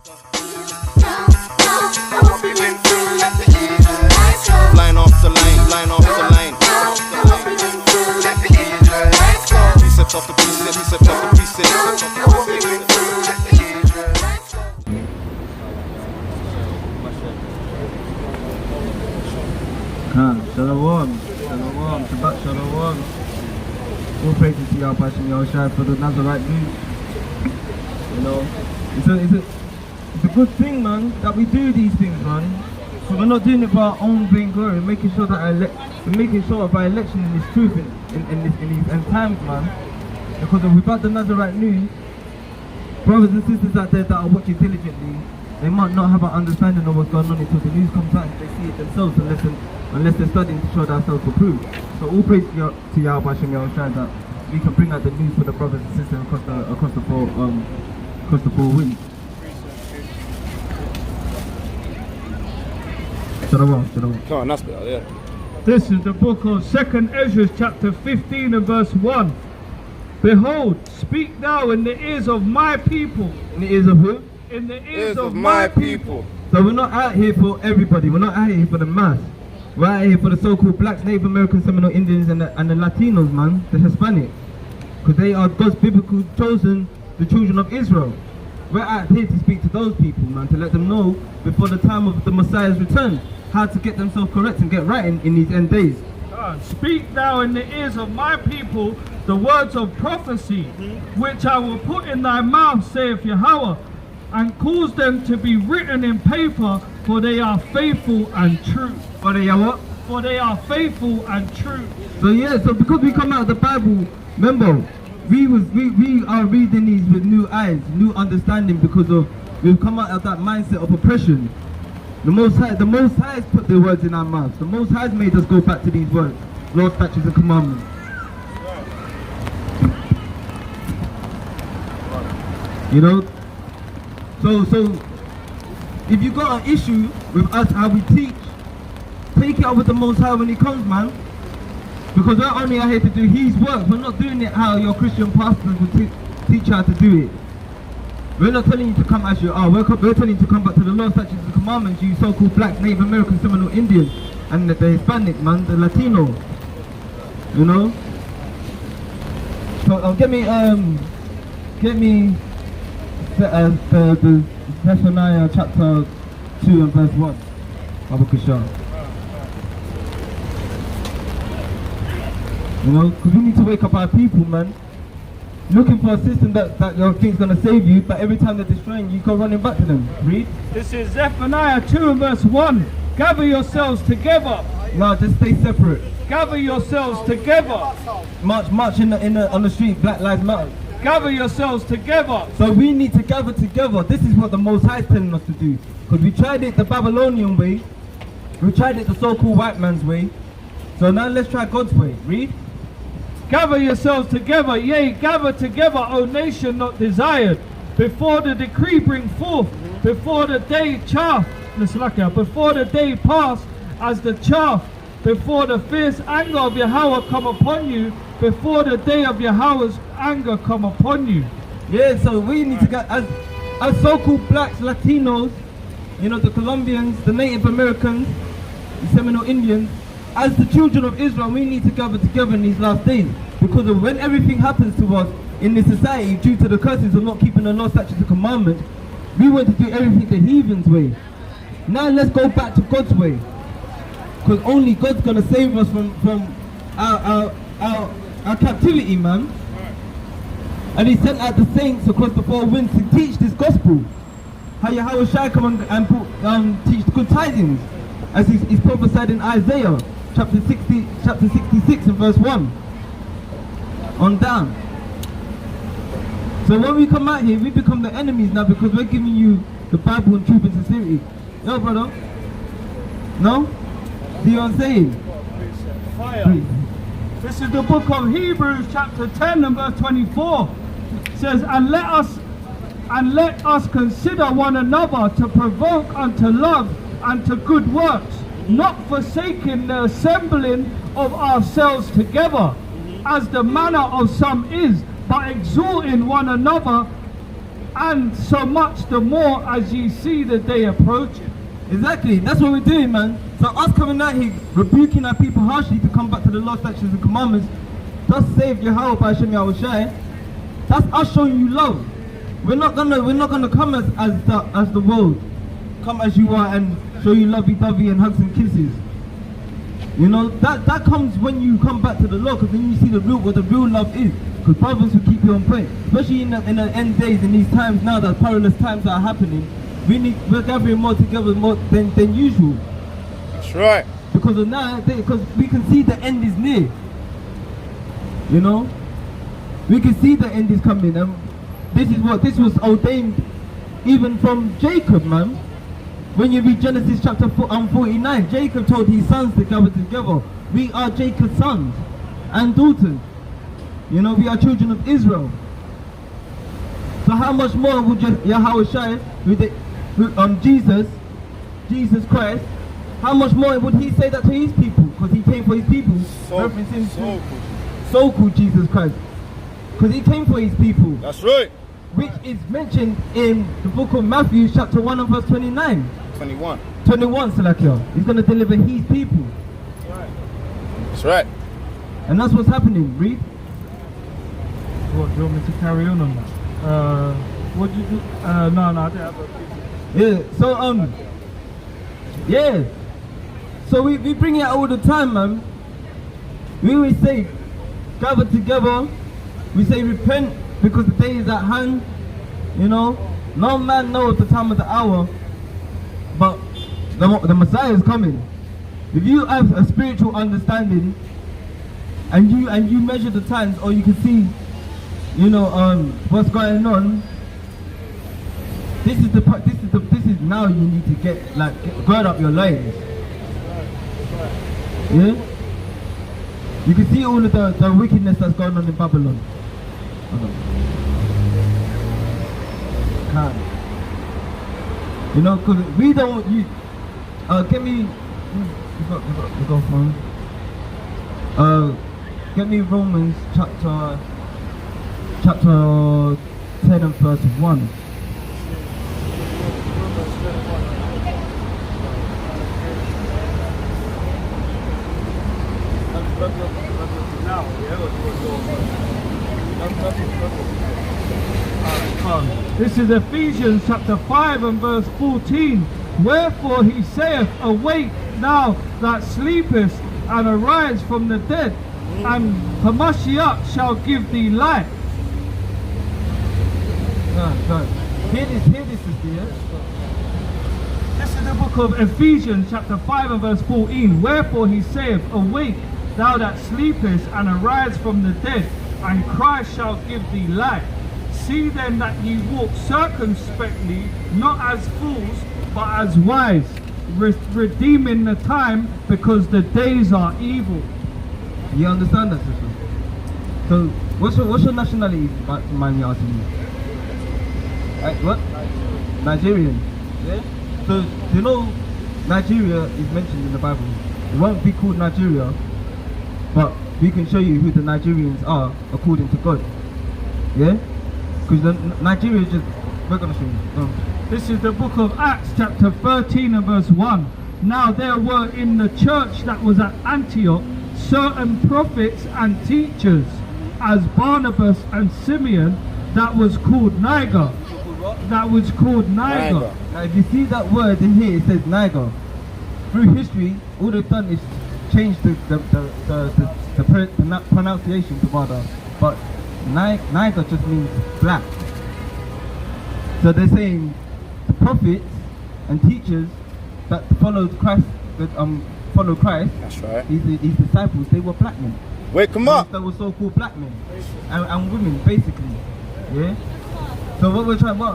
Line off the lane, line off the lane. Precepts off the precepts, precepts off the precepts. Shalom, Shalom, Shabbat Shalom. All praises to Yahweh Hashem Yahushua for the Nazarite news. You know, it's a good thing, man, that we do these things, man. So we're not doing it for our own vain glory. We're making sure that our election is truth in these end times, man. Because without the Nazarite news, brothers and sisters out there that are watching diligently, they might not have an understanding of what's going on until the news comes out and they see it themselves, unless they're studying to show themselves approved. So all praise to Yahweh Hashem Yahushua that we can bring out the news for the brothers and sisters across the four winds. Shalom, shalom. Come on, that's better, yeah. This is the book of 2nd Ezra, chapter 15 and verse 1. Behold, speak thou in the ears of my people. In the ears of who? In the ears of my people. So we're not out here for everybody. We're not out here for the mass. We're out here for the so-called blacks, Native Americans, Seminole Indians, and the Latinos, man, the Hispanics, because they are God's biblical chosen, the children of Israel. We're out here to speak to those people, man, to let them know before the time of the Messiah's return how to get themselves correct and get right in these end days. Speak thou in the ears of my people the words of prophecy, which I will put in thy mouth, saith Yahweh, and cause them to be written in paper, for they are faithful and true. For they are what? For they are faithful and true. So yeah, so because we come out of the Bible, remember, we are reading these with new eyes, new understanding, because we've come out of that mindset of oppression. The Most High has put the words in our mouths. The Most High has made us go back to these words, law, statutes, and commandments. You know, so if you got an issue with us how we teach, take it up with the Most High when He comes, man. Because we're only out here to do His work. We're not doing it how your Christian pastors will teach you how to do it. We're not telling you to come as you are. We're telling you to come back to the law, statutes, and commandments, you so-called blacks, Native Americans, Seminole Indians, and the Hispanic, man, the Latino. You know. So get me the Zephaniah chapter 2 and verse 1. Abu Kishar. You know, because we need to wake up our people, man. Looking for a system that you think's going to save you, but every time they're destroying you, go running back to them. Read. This is Zephaniah 2 and verse 1. Gather yourselves together. No, just stay separate. Gather yourselves together. March on the street, Black Lives Matter. Gather yourselves together. So we need to gather together. This is what the Most High is telling us to do. Because we tried it the Babylonian way. We tried it the so-called white man's way. So now let's try God's way. Read. Gather yourselves together, yea, gather together, O nation not desired, before the decree bring forth, before the day chaff, before the day pass as the chaff, before the fierce anger of Yahweh come upon you, before the day of Yahweh's anger come upon you. Yeah, so we need to get, as so-called blacks, Latinos, you know, the Colombians, the Native Americans, the Seminole Indians, as the children of Israel, we need to gather together in these last days. Because of when everything happens to us in this society, due to the curses of not keeping the law, statutes, and commandments, we want to do everything the heathen's way. Now let's go back to God's way. Because only God's going to save us from our captivity, man. And He sent out the saints across the four winds to teach this gospel. How Yahweh Shai come and teach the good tidings. As he's prophesied in Isaiah chapter 66 and verse 1 on down. So when we come out here, we become the enemies now, because we're giving you the Bible in truth and sincerity. Yo, brother? No? See what I'm saying? Fire. Please. This is the book of Hebrews chapter 10 and verse 24. It says, and let us consider one another to provoke unto love and to good works, not forsaking the assembling of ourselves together, as the manner of some is, but exhorting one another, And so much the more as ye see the day approaching. Exactly, that's what we're doing, man. So us coming out here, rebuking our people harshly to come back to the law, statutes and commandments, thus save Yahweh by Hashem Yahushai. That's us showing you love. We're not gonna come as the world. Come as you are and show you lovey-dovey and hugs and kisses. You know, that comes when you come back to the law, because then you see what the real love is. Because brothers will keep you on point, especially in the end days, in these times now, that perilous times that are happening. We're gathering more together more than usual. That's right. Because of now, because we can see the end is near. You know, we can see the end is coming, and this was ordained even from Jacob, man. When you read Genesis chapter 49, Jacob told his sons to gather together. We are Jacob's sons and daughters. You know, we are children of Israel. So how much more would Yahushua, Jesus Christ, how much more would he say that to his people? Because he came for his people. So called Jesus Christ. Because he came for his people. That's right. Which is mentioned in the book of Matthew chapter 1 and verse 29. 21. 21, Salakia. He's going to deliver his people. That's right. And that's what's happening. Read. What, do you want me to carry on that? What did you do? No, I didn't have a Yeah, so yeah. So we bring it out all the time, man. We always say, gather together. We say repent because the day is at hand. You know, no man knows the time of the hour, but the Messiah is coming. If you have a spiritual understanding and you measure the times, or you can see, you know, what's going on. This is now you need to get gird up your loins. Yeah. You can see all of the wickedness that's going on in Babylon. Can't. You know, because we don't. Get me. You got phone. Get me Romans chapter 10 and verse 1. This is Ephesians chapter 5 and verse 14. Wherefore he saith, awake now that sleepest, and arise from the dead, and Hamashiach shall give thee light. Hear this, sister. This is the book of Ephesians chapter 5 and verse 14. Wherefore he saith, awake thou that sleepest, and arise from the dead, and Christ shall give thee light. See then that ye walk circumspectly, not as fools, but as wise, redeeming the time, because the days are evil. You understand that, sister? So, what's your nationality, mind me asking you? What? Nigerian. Yeah? So, you know, Nigeria is mentioned in the Bible. It won't be called Nigeria, but we can show you who the Nigerians are according to God. Yeah? Because Nigeria is just, we're going to show you. This is the book of Acts chapter 13 and verse 1. Now there were in the church that was at Antioch certain prophets and teachers, as Barnabas and Simeon, that was called Niger. Now if you see that word in here, it says Niger. Through history, all they've done is change the pronunciation to Barda, but Niger just means black. So they're saying the prophets and teachers that followed Christ, That's right. his disciples, they were black men. Wake them up. They were so-called black men and women, basically. Yeah. So what we're trying, So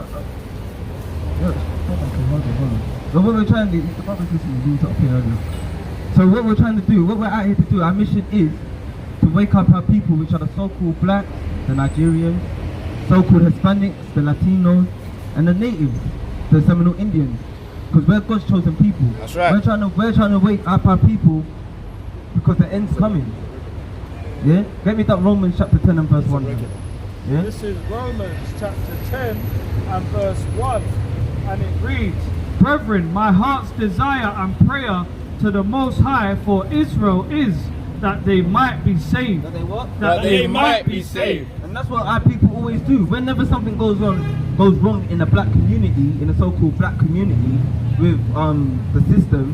what we're trying to do, the brothers listening, we talked here earlier. So what we're trying to do, what we're out here to do, our mission is to wake up our people, which are the so-called blacks, the Nigerians, so-called Hispanics, the Latinos, and the natives, the Seminole Indians, because we're God's chosen people. That's right. We're trying to wake up our people because the end's coming. Yeah? Get me that Romans chapter 10 and verse 1. Yeah? This is Romans chapter 10 and verse 1. And it reads, Brethren, my heart's desire and prayer to the Most High for Israel is that they might be saved. That they what? That they might be saved. And that's what our people always do. Whenever something goes wrong in the black community, in the so-called black community, with the system,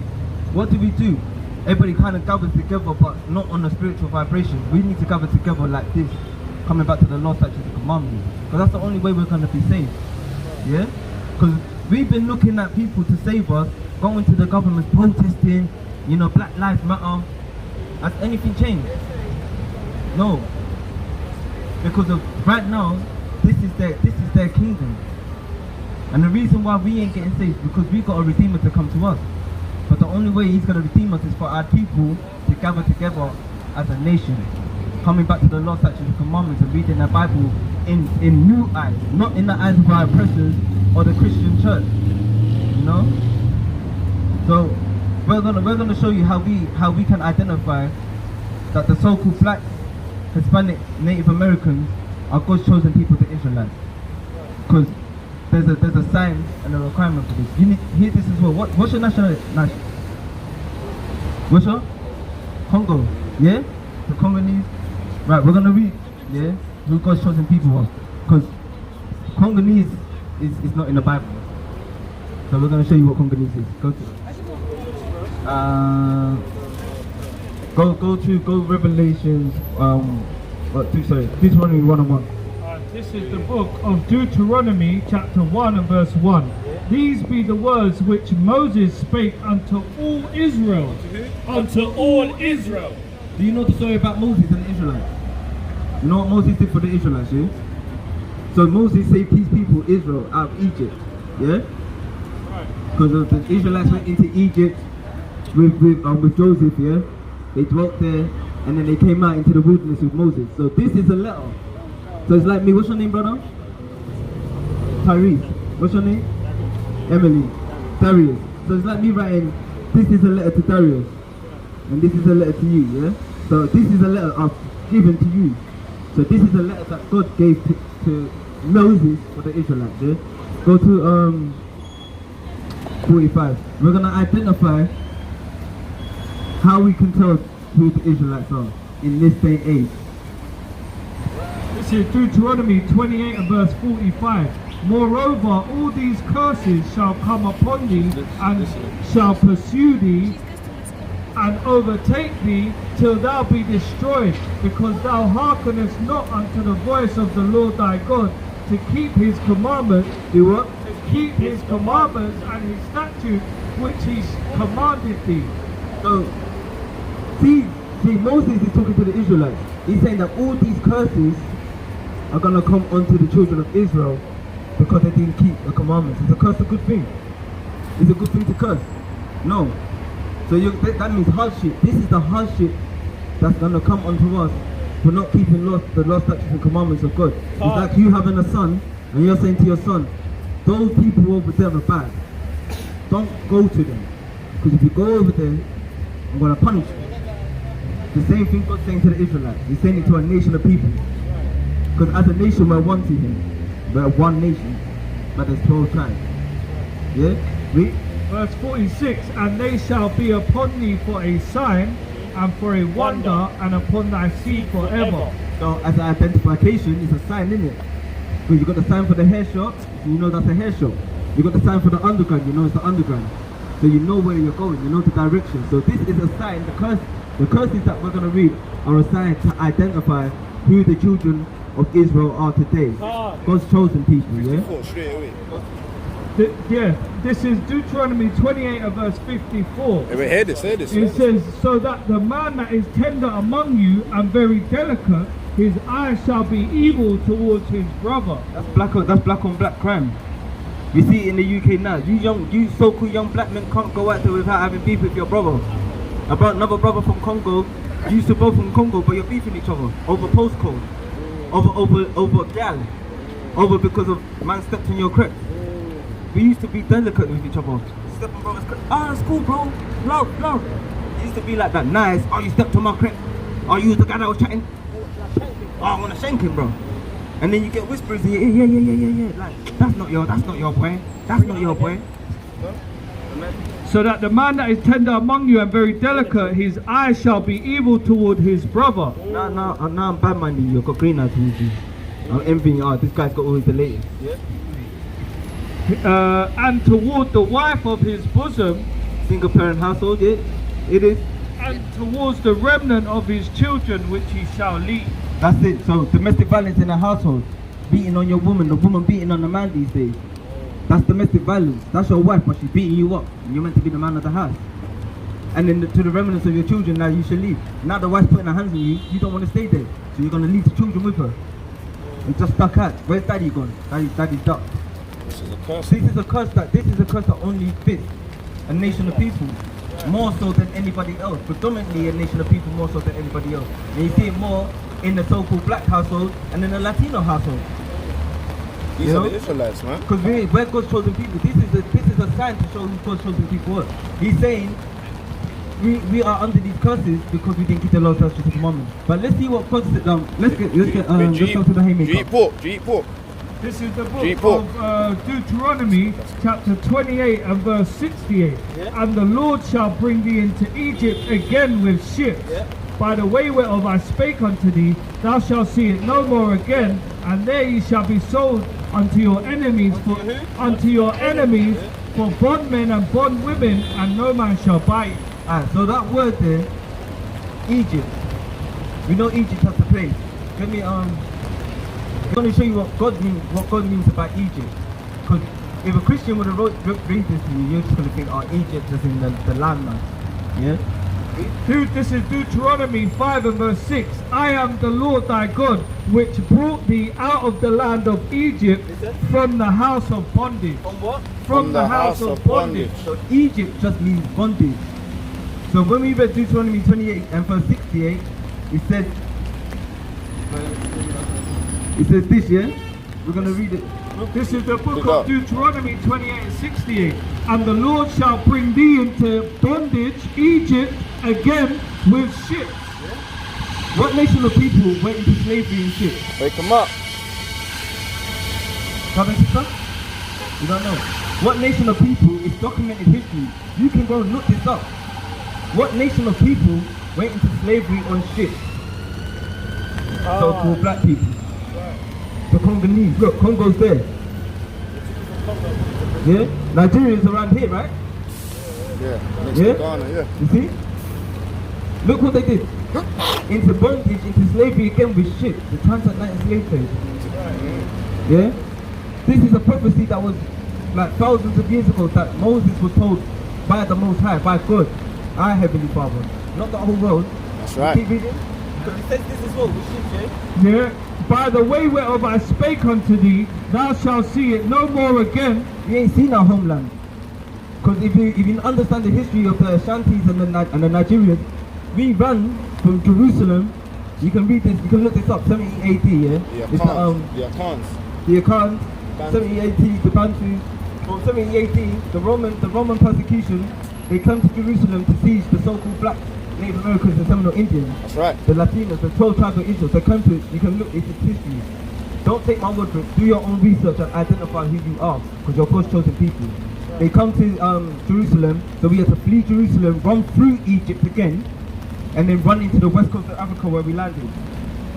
what do? Everybody kind of gathers together, but not on a spiritual vibration. We need to gather together like this, coming back to the law, statutes, and commandments, because that's the only way we're going to be saved. Yeah? Because we've been looking at people to save us, going to the government, protesting, you know, Black Lives Matter. Has anything changed? No. Because of right now, this is their kingdom. And the reason why we ain't getting saved is because we got a Redeemer to come to us. But the only way he's going to redeem us is for our people to gather together as a nation, coming back to the law, statutes, and commandments, and reading the Bible in new eyes, not in the eyes of our oppressors or the Christian church. You know? So we're gonna show you how we can identify that the so-called black, Hispanic, Native Americans are God's chosen people, the Israelites. Because there's a sign and a requirement for this. You need hear this as well. What's your nationality? What's your? Congo. Yeah? The Congolese. Right, we're gonna read, yeah, who God's chosen people are. Because Congolese is not in the Bible. So we're gonna show you what Congolese is. Go to go Revelations Deuteronomy 1:1. This is the book of Deuteronomy chapter 1 and verse 1. These be the words which Moses spake unto all Israel. Unto all Israel. Do you know the story about Moses and the Israelites? You know what Moses did for the Israelites, yeah? So Moses saved his people, Israel, out of Egypt, yeah? Because the Israelites went into Egypt with Joseph, yeah? They dwelt there, and then they came out into the wilderness with Moses. So this is a letter. So it's like me. What's your name, brother? Tyrese. What's your name? Emily. Darius. So it's like me writing, this is a letter to Darius, and this is a letter to you, yeah? So this is a letter I've given to you. So this is a letter that God gave to Moses for the Israelites, yeah? Go to 45. We're going to identify how we can tell who the Israelites are in this day and age. This is Deuteronomy 28 and verse 45. Moreover, all these curses shall come upon thee, and shall pursue thee, and overtake thee, till thou be destroyed, because thou hearkenest not unto the voice of the Lord thy God, to keep his commandments. Do what? To keep his commandments and his statutes, which he commanded thee. So, see, Moses is talking to the Israelites. He's saying that all these curses are going to come onto the children of Israel because they didn't keep the commandments. Is a curse a good thing? Is a good thing to curse? No. So that means hardship. This is the hardship that's going to come onto us for not keeping the law, statutes, and commandments of God. It's like you having a son, and you're saying to your son, those people over there are bad. Don't go to them. Because if you go over there, I'm going to punish you. The same thing God's saying to the Israelites. He's saying it to a nation of people. Because as a nation, we're one to him. We're one nation, but there's 12 tribes. Yeah? Read. Verse 46, and they shall be upon thee for a sign, and for a wonder, and upon thy seed forever. So as an identification, it's a sign, isn't it? Because you got the sign for the hair shop, so you know that's a hair shop. You got the sign for the underground, you know it's the underground. So you know where you're going, you know the direction. So this is a sign. The curses that we're going to read are a sign to identify who the children of Israel are today. God's chosen people, yeah? This is Deuteronomy 28 and verse 54. Hear this. It says, so that the man that is tender among you and very delicate, his eyes shall be evil towards his brother. That's black on black crime. You see it in the UK now. You so-called young black men can't go out there without having beef with your brother. Another brother from Congo, you used to both from Congo, but you're beefing each other over postcode, over gal, over because of man stepped in your crep. We used to be delicate with each other. Step on brother's crep. That's cool, bro. Love. It used to be like that. Nice. Oh, you stepped on my crep. Oh, you was the guy that was chatting. Oh, I want to shank him, bro. And then you get whispers, yeah. Like, that's not your boy. That's not your boy. So that the man that is tender among you and very delicate, his eye shall be evil toward his brother. Now I'm bad minding you. I've got green eye towards you. I'm envying you. This guy's got always the latest. And toward the wife of his bosom, Single parent household, yeah, it is. and towards the remnant of his children which he shall lead. That's it. So domestic violence in a household, beating on your woman, the woman beating on the man these days. That's domestic violence. That's your wife, but she's beating you up. And you're meant to be the man of the house. And then to the remnants of your children, now you should leave. Now the wife's putting her hands on you, you don't want to stay there. So you're going to leave the children with her. You're just stuck out. Where's daddy gone? Daddy's ducked. This is a curse. This is a curse that only fits a nation of people. More so than anybody else. Predominantly a nation of people more so than anybody else. And you see it more in the so-called black household and in the Latino household. These are the Israelites, man. Because we're God's chosen people. This is a sign to show who God's chosen people are. He's saying we are under these curses because we didn't keep the law, statutes, and commandments. But let's see what God said. Let's go to the haymaker. Do you eat pork? This is the book of Deuteronomy, chapter 28 and verse 68. Yeah. And the Lord shall bring thee into Egypt again with ships. Yeah. By the way whereof I spake unto thee, thou shalt see it no more again, and there ye shall be sold unto your enemies for bondmen and bondwomen, and no man shall buy it. So that word there, Egypt. We know Egypt has a place. Let me I'm going to show you what God means about Egypt. Because if a Christian would have read this to you, you're just going to think, oh, Egypt is in the land, man. Yeah? This is Deuteronomy 5 and verse 6. I am the Lord thy God, which brought thee out of the land of Egypt from the house of bondage. From what? From the house of bondage. So Egypt just means bondage. So when we read Deuteronomy 28 and verse 68, it says this, yeah? We're going to read it. This is the book of Deuteronomy 28 and 68. And the Lord shall bring thee into bondage, Egypt, again with ships. What nation of people went into slavery in ships? Wake them up. Brother and sister? You don't know. What nation of people is documented history? You can go and look this up. What nation of people went into slavery on ships? So-called black people. The Congolese. Look, Congo's there. Yeah? Nigeria's around here, right? Yeah. Next Yeah? to Ghana, yeah. You see? Look what they did. Into bondage, into slavery again with ships. The transatlantic slave trade. Yeah? This is a prophecy that was like thousands of years ago that Moses was told by the Most High, by God, our Heavenly Father. Not the whole world. That's right. Keep reading. Because it says this as well with ships, yeah? Yeah. By the way whereof I spake unto thee, thou shalt see it no more again. We ain't seen our homeland. Because if you understand the history of the Ashantis and the Nigerians, we ran from Jerusalem. You can read this, you can look this up, 70 AD, yeah? The Akans. The Akans, 70 AD, the Bantus. From 70 AD, the Roman persecution, they come to Jerusalem to siege the so-called black Native Americans and Seminole Indians. That's right. The Latinos, the 12 tribes of Israel. They come to, you can look, it's history. Don't take my word for it. Do your own research and identify who you are, because you're God's chosen people. They come to Jerusalem, so we had to flee Jerusalem, run through Egypt again, and then run into the west coast of Africa where we landed.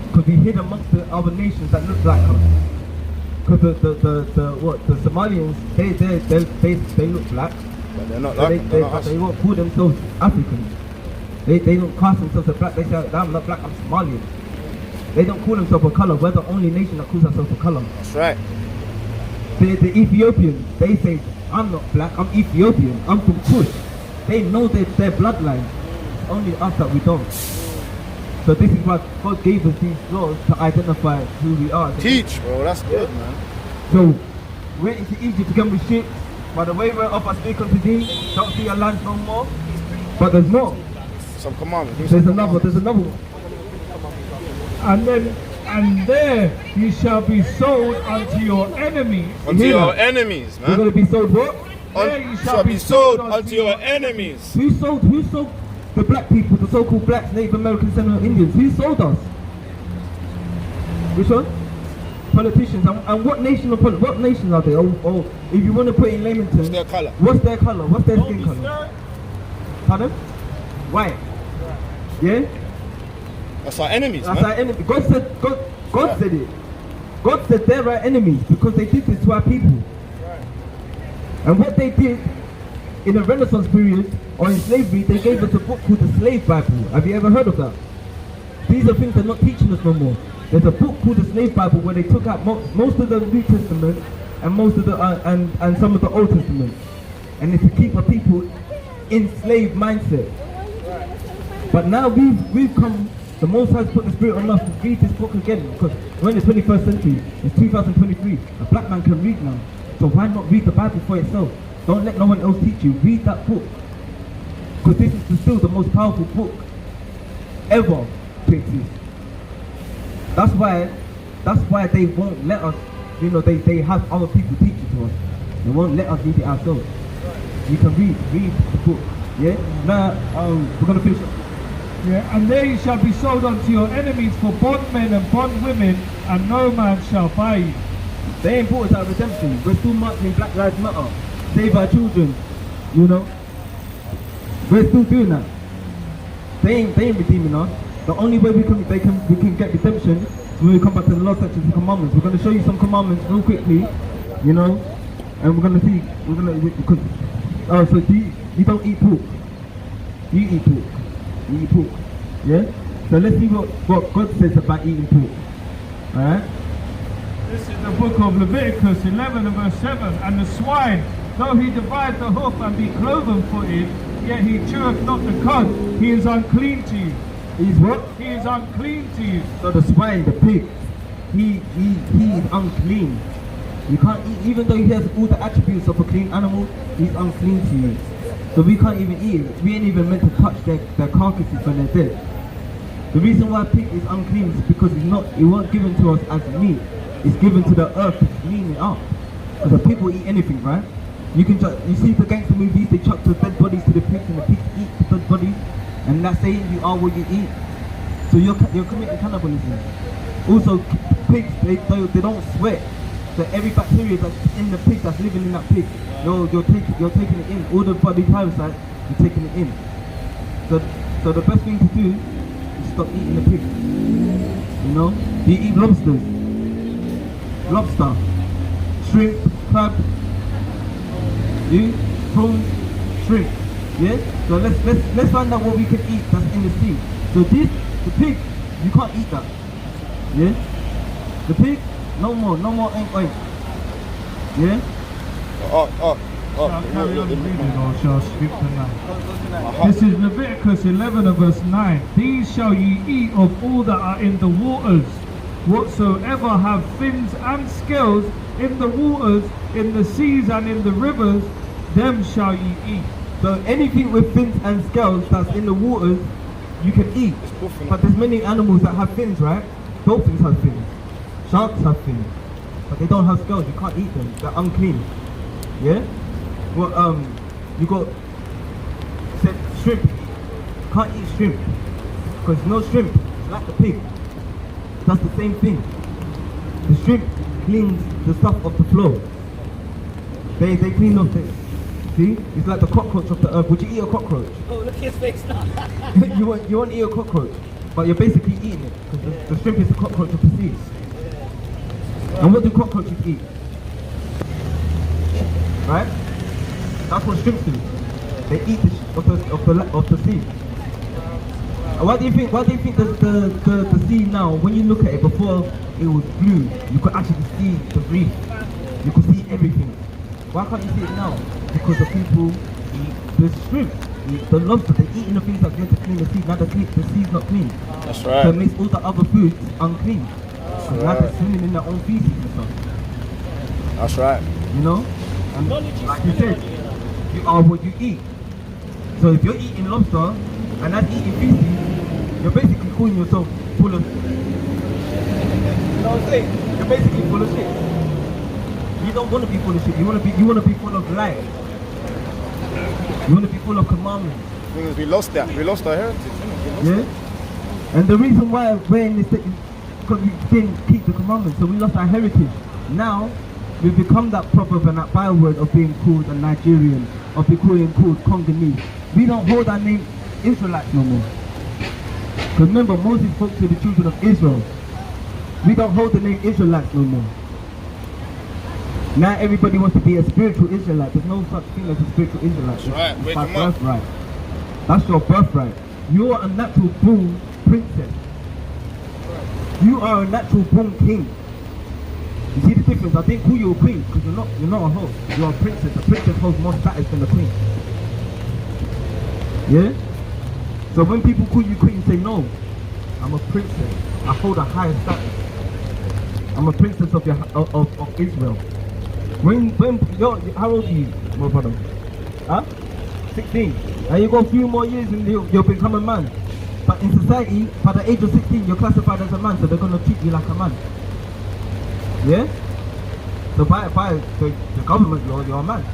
Because we hid amongst the other nations that looked like us. Because the Somalians, they look black, But they're not but like they won't call themselves Africans. They don't cast themselves as black. They say, I'm not black, I'm Somalian. They don't call themselves a colour. We're the only nation that calls ourselves a colour. That's right. The Ethiopians, they say, I'm not black, I'm Ethiopian, I'm from Kush. They know their bloodline. It's only us that we don't. So this is why God gave us these laws to identify who we are. Teach, bro. That's good, man. So, we went into Egypt again with ships. By the way whereof I speak unto thee, don't see your land no more. But there's more. Some commandments. There's another one. And there ye shall be sold unto your enemies. Unto your enemies, We're man. going to be sold what? There ye Shall be sold unto your enemies. Who sold the black people, the so-called blacks, Native Americans, Seminole Indians? Who sold us? Which one? politicians. And what nation of what nations are they? Oh, if you want to put in layman terms, What's their colour? What's their colour? What's their skin colour? Pardon? White. Yeah? That's our enemies, That's man. our enemy. God said it. God said they're our enemies because they did this to our people. And what they did in the Renaissance period or in slavery, they gave us a book called the Slave Bible. Have you ever heard of that? These are things they're not teaching us no more. There's a book called the Slave Bible where they took out most of the New Testament and most of the and some of the Old Testament, and it's to keep our people in slave mindset. But now we've come. The Most High has put the Spirit on us to read this book again, because we're in the 21st century. It's 2023. A black man can read now, so why not read the Bible for itself? Don't let no one else teach you. Read that book, because this is still the most powerful book ever to exist. That's why they won't let us. You know, they have other people teach it to us. They won't let us read it ourselves. You can read the book. Yeah. Now we're gonna finish. Yeah, and there you shall be sold unto your enemies for bondmen and bondwomen, and no man shall buy you. They ain't brought us out redemption. We're still marching Black Lives Matter. Save our children. You know. We're still doing that. They ain't redeeming us. The only way we can get redemption is when we come back to the law, statutes, and commandments. We're going to show you some commandments real quickly, you know, and we're going to see. So you don't eat pork. You eat pork. You eat pork. Yeah. So let's see what God says about eating pork. All right. This is the book of Leviticus 11 and verse 7. And the swine, though he divide the hoof and be cloven-footed, yet he cheweth not the cud. He is unclean to you. He's what? He is unclean to you. So the swine, the pig, he is unclean. You can't eat, even though he has all the attributes of a clean animal, he's unclean to you. So we can't even eat it. We ain't even meant to touch their carcasses when they're dead. The reason why pig is unclean is because it wasn't given to us as meat. It's given to the earth to clean it up. Because the pig will eat anything, right? You see the gangster movies, they chuck the dead bodies to the pigs and the pigs eat the dead bodies. And that's saying you are what you eat. So you're committing cannibalism. Also, pigs, they don't sweat. So every bacteria that's in the pig, that's living in that pig, you're taking it in. All the body parasites, you're taking it in. So the best thing to do is stop eating the pig. You know? Do you eat lobsters? Lobster, shrimp, crab, prawns, shrimp. Yeah? So let's find out what we can eat that's in the sea. So the pig, you can't eat that. Yeah? The pig, no more oink. Yeah? Shall carry on reading, or shall skip to now? This is Leviticus 11 and verse 9. These shall ye eat of all that are in the waters, whatsoever have fins and scales in the waters, in the seas and in the rivers, them shall ye eat. So anything with fins and scales that's in the waters, you can eat. But there's many animals that have fins, right? Dolphins have fins. Sharks have fins. But they don't have scales, you can't eat them. They're unclean. Yeah? Well, you got shrimp. You can't eat shrimp. Because no shrimp, it's like the pig. That's the same thing. The shrimp cleans the stuff off the floor. They clean off this. See? It's like the cockroach of the earth. Would you eat a cockroach? Oh, look at his face now. you won't eat a cockroach, but you're basically eating it, because the shrimp is the cockroach of the sea. And what do cockroaches eat? Right? That's what shrimps do. They eat of the sea. And why do you think the sea now, when you look at it, before it was blue, you could actually see the reef. You could see everything. Why can't you see it now? Because the people eat the shrimp, eat the lobster, they're eating the things that's meant to clean the sea. Now the sea's not clean. That's right. So it makes all the other foods unclean. Because now they're swimming in their own feces and stuff. That's right. You know? And like you said, you are what you eat. So if you're eating lobster and that's eating feces, you're basically calling yourself full of... You know what I'm saying? You're basically full of shit. You don't want to be full of shit. You want to be full of light. You want to be full of commandments. We lost that. We lost our heritage. Yeah. And the reason why we're in this, because we didn't keep the commandments, so we lost our heritage. Now, we've become that proverb and that byword of being called a Nigerian, of being called Congolese. We don't hold our name Israelites no more. Because remember, Moses spoke to the children of Israel. We don't hold the name Israelites no more. Now everybody wants to be a spiritual Israelite. There's no such thing as a spiritual Israelite. That's right. Wake By 'em up. birthright. That's your birthright. You're a natural born princess. You are a natural born king. You see the difference? I didn't call you a queen because you're not a host. You're a princess. A princess holds more status than a queen. Yeah? So when people call you queen, say no. I'm a princess. I hold a higher status. I'm a princess of Israel. When how old are you, my brother? Huh? 16. And you go a few more years and you'll become a man. But in society, by the age of 16, you're classified as a man, so they're gonna treat you like a man. Yeah? So by the government law, you're a man.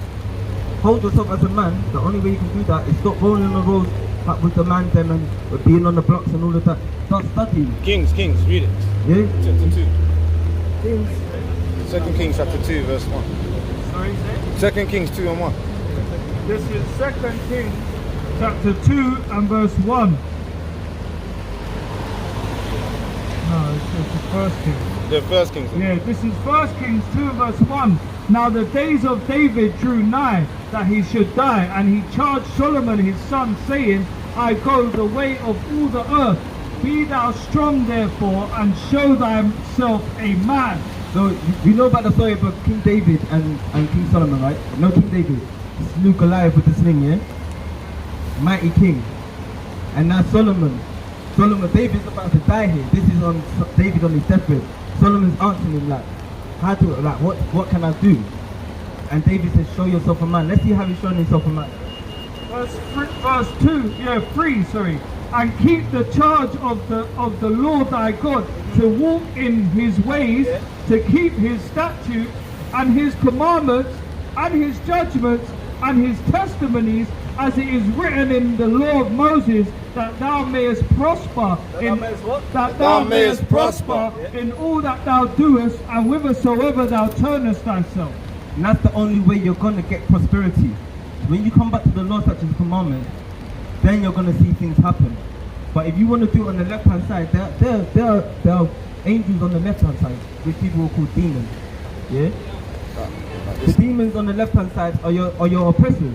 Hold yourself as a man. The only way you can do that is stop rolling on the roads up with the man them and being on the blocks and all of that. Start studying. Kings, read it. Yeah? Chapter 2. Things. 2 Kings chapter 2, verse 1. Sorry, say? 2 Kings 2 and 1. This is 2 Kings chapter 2 and verse 1. No, it's the first Kings. The first Kings. Yeah, this is 1 Kings 2 verse 1. Now the days of David drew nigh that he should die, and he charged Solomon his son, saying, I go the way of all the earth. Be thou strong therefore, and show thyself a man. So you know about the story about King David and King Solomon, right? No, King David. Slew Goliath with the sling, yeah? Mighty king. And now Solomon, David's about to die here. This is on David on his deathbed. Solomon's answering him like, what can I do? And David says, show yourself a man. Let's see how he's showing himself a man. Verse 3, sorry. And keep the charge of the Lord thy God, to walk in his ways, to keep his statutes and his commandments and his judgments and his testimonies, as it is written in the law of Moses, that thou mayest prosper in all that thou doest, and whithersoever thou turnest thyself. And that's the only way you're going to get prosperity. When you come back to the law, such as commandments, then you're going to see things happen. But if you want to do it on the left hand side, there are angels on the left hand side, which people will call demons. Yeah? The demons on the left hand side are your oppressors.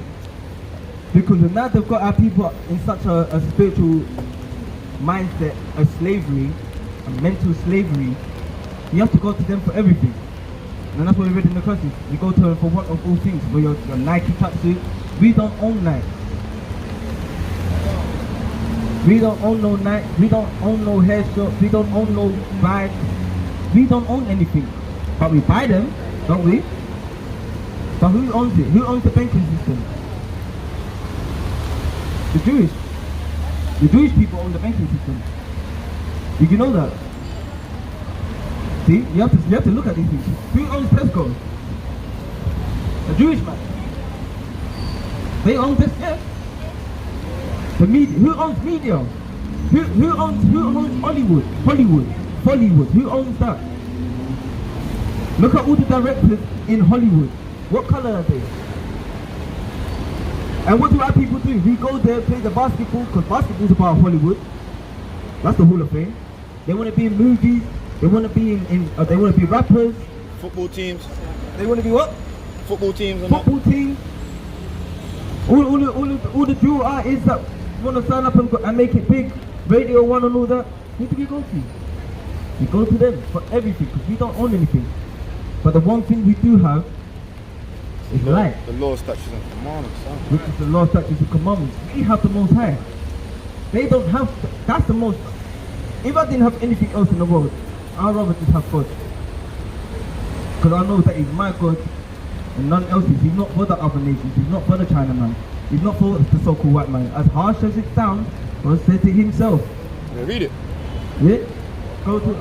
Because now they've got our people in such a spiritual mindset of slavery, a mental slavery, you have to go to them for everything. And that's what we read in the curses. You go to them for what of all things? For your Nike tracksuit. We don't own Nike. We don't own no Nike. We don't own no hair shop. We don't own no bags. We don't own anything. But we buy them, don't we? But who owns it? Who owns the banking system? The Jewish people own the banking system. Did you know that? See, you have to look at these things. Who owns Tesco? A Jewish man. They own this, yeah. The media. Who owns media? Who owns Hollywood? Hollywood. Who owns that? Look at all the directors in Hollywood. What color are they? And what do our people do? We go there, play the basketball, because basketball's about Hollywood. That's the Hall of Fame. They want to be in movies. They want to be they want to be rappers. Football teams. They want to be what? Football teams. Football teams. All the dual artists that want to sign up and make it big. Radio 1 and all that. Who do we go to? We go to them for everything, because we don't own anything. But the one thing we do have is light. The law, statutes and commandments. Which is the law, statutes and commandments. We have the most high. They don't have, that's the most. If I didn't have anything else in the world, I'd rather just have God. Because I know that he's my God and none else's. He's not for the other nations. He's not for the Chinaman. He's not for the so-called white man. As harsh as it sounds, God said it himself. Yeah, read it. Yeah? Go to,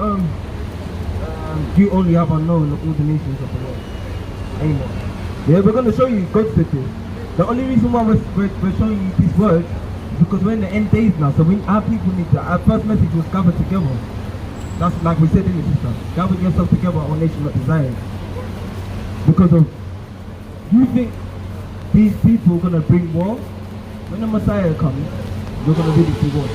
you only have unknown all the nations of the world. Amen. Yeah, we're going to show you God's statistics. The only reason why we're showing you this word is because we're in the end days now. So our people need to, our first message was gather together. That's like we said in the sister. Gather yourself together, O nation not desired. Because of, you think these people are going to bring war? When the Messiah comes, you're going to really see war.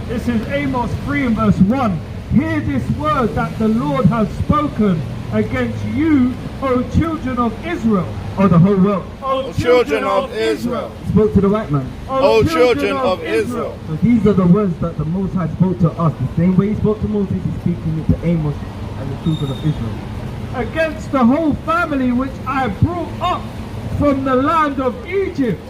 This is Amos 3 and verse 1. Hear this word that the Lord has spoken against you, O children of Israel. Oh, the whole world. O children of Israel. He spoke to the white man. O children of Israel. So these are the words that the Most High spoke to us. The same way he spoke to Moses, he's speaking it to Amos and the children of Israel. Against the whole family which I brought up from the land of Egypt,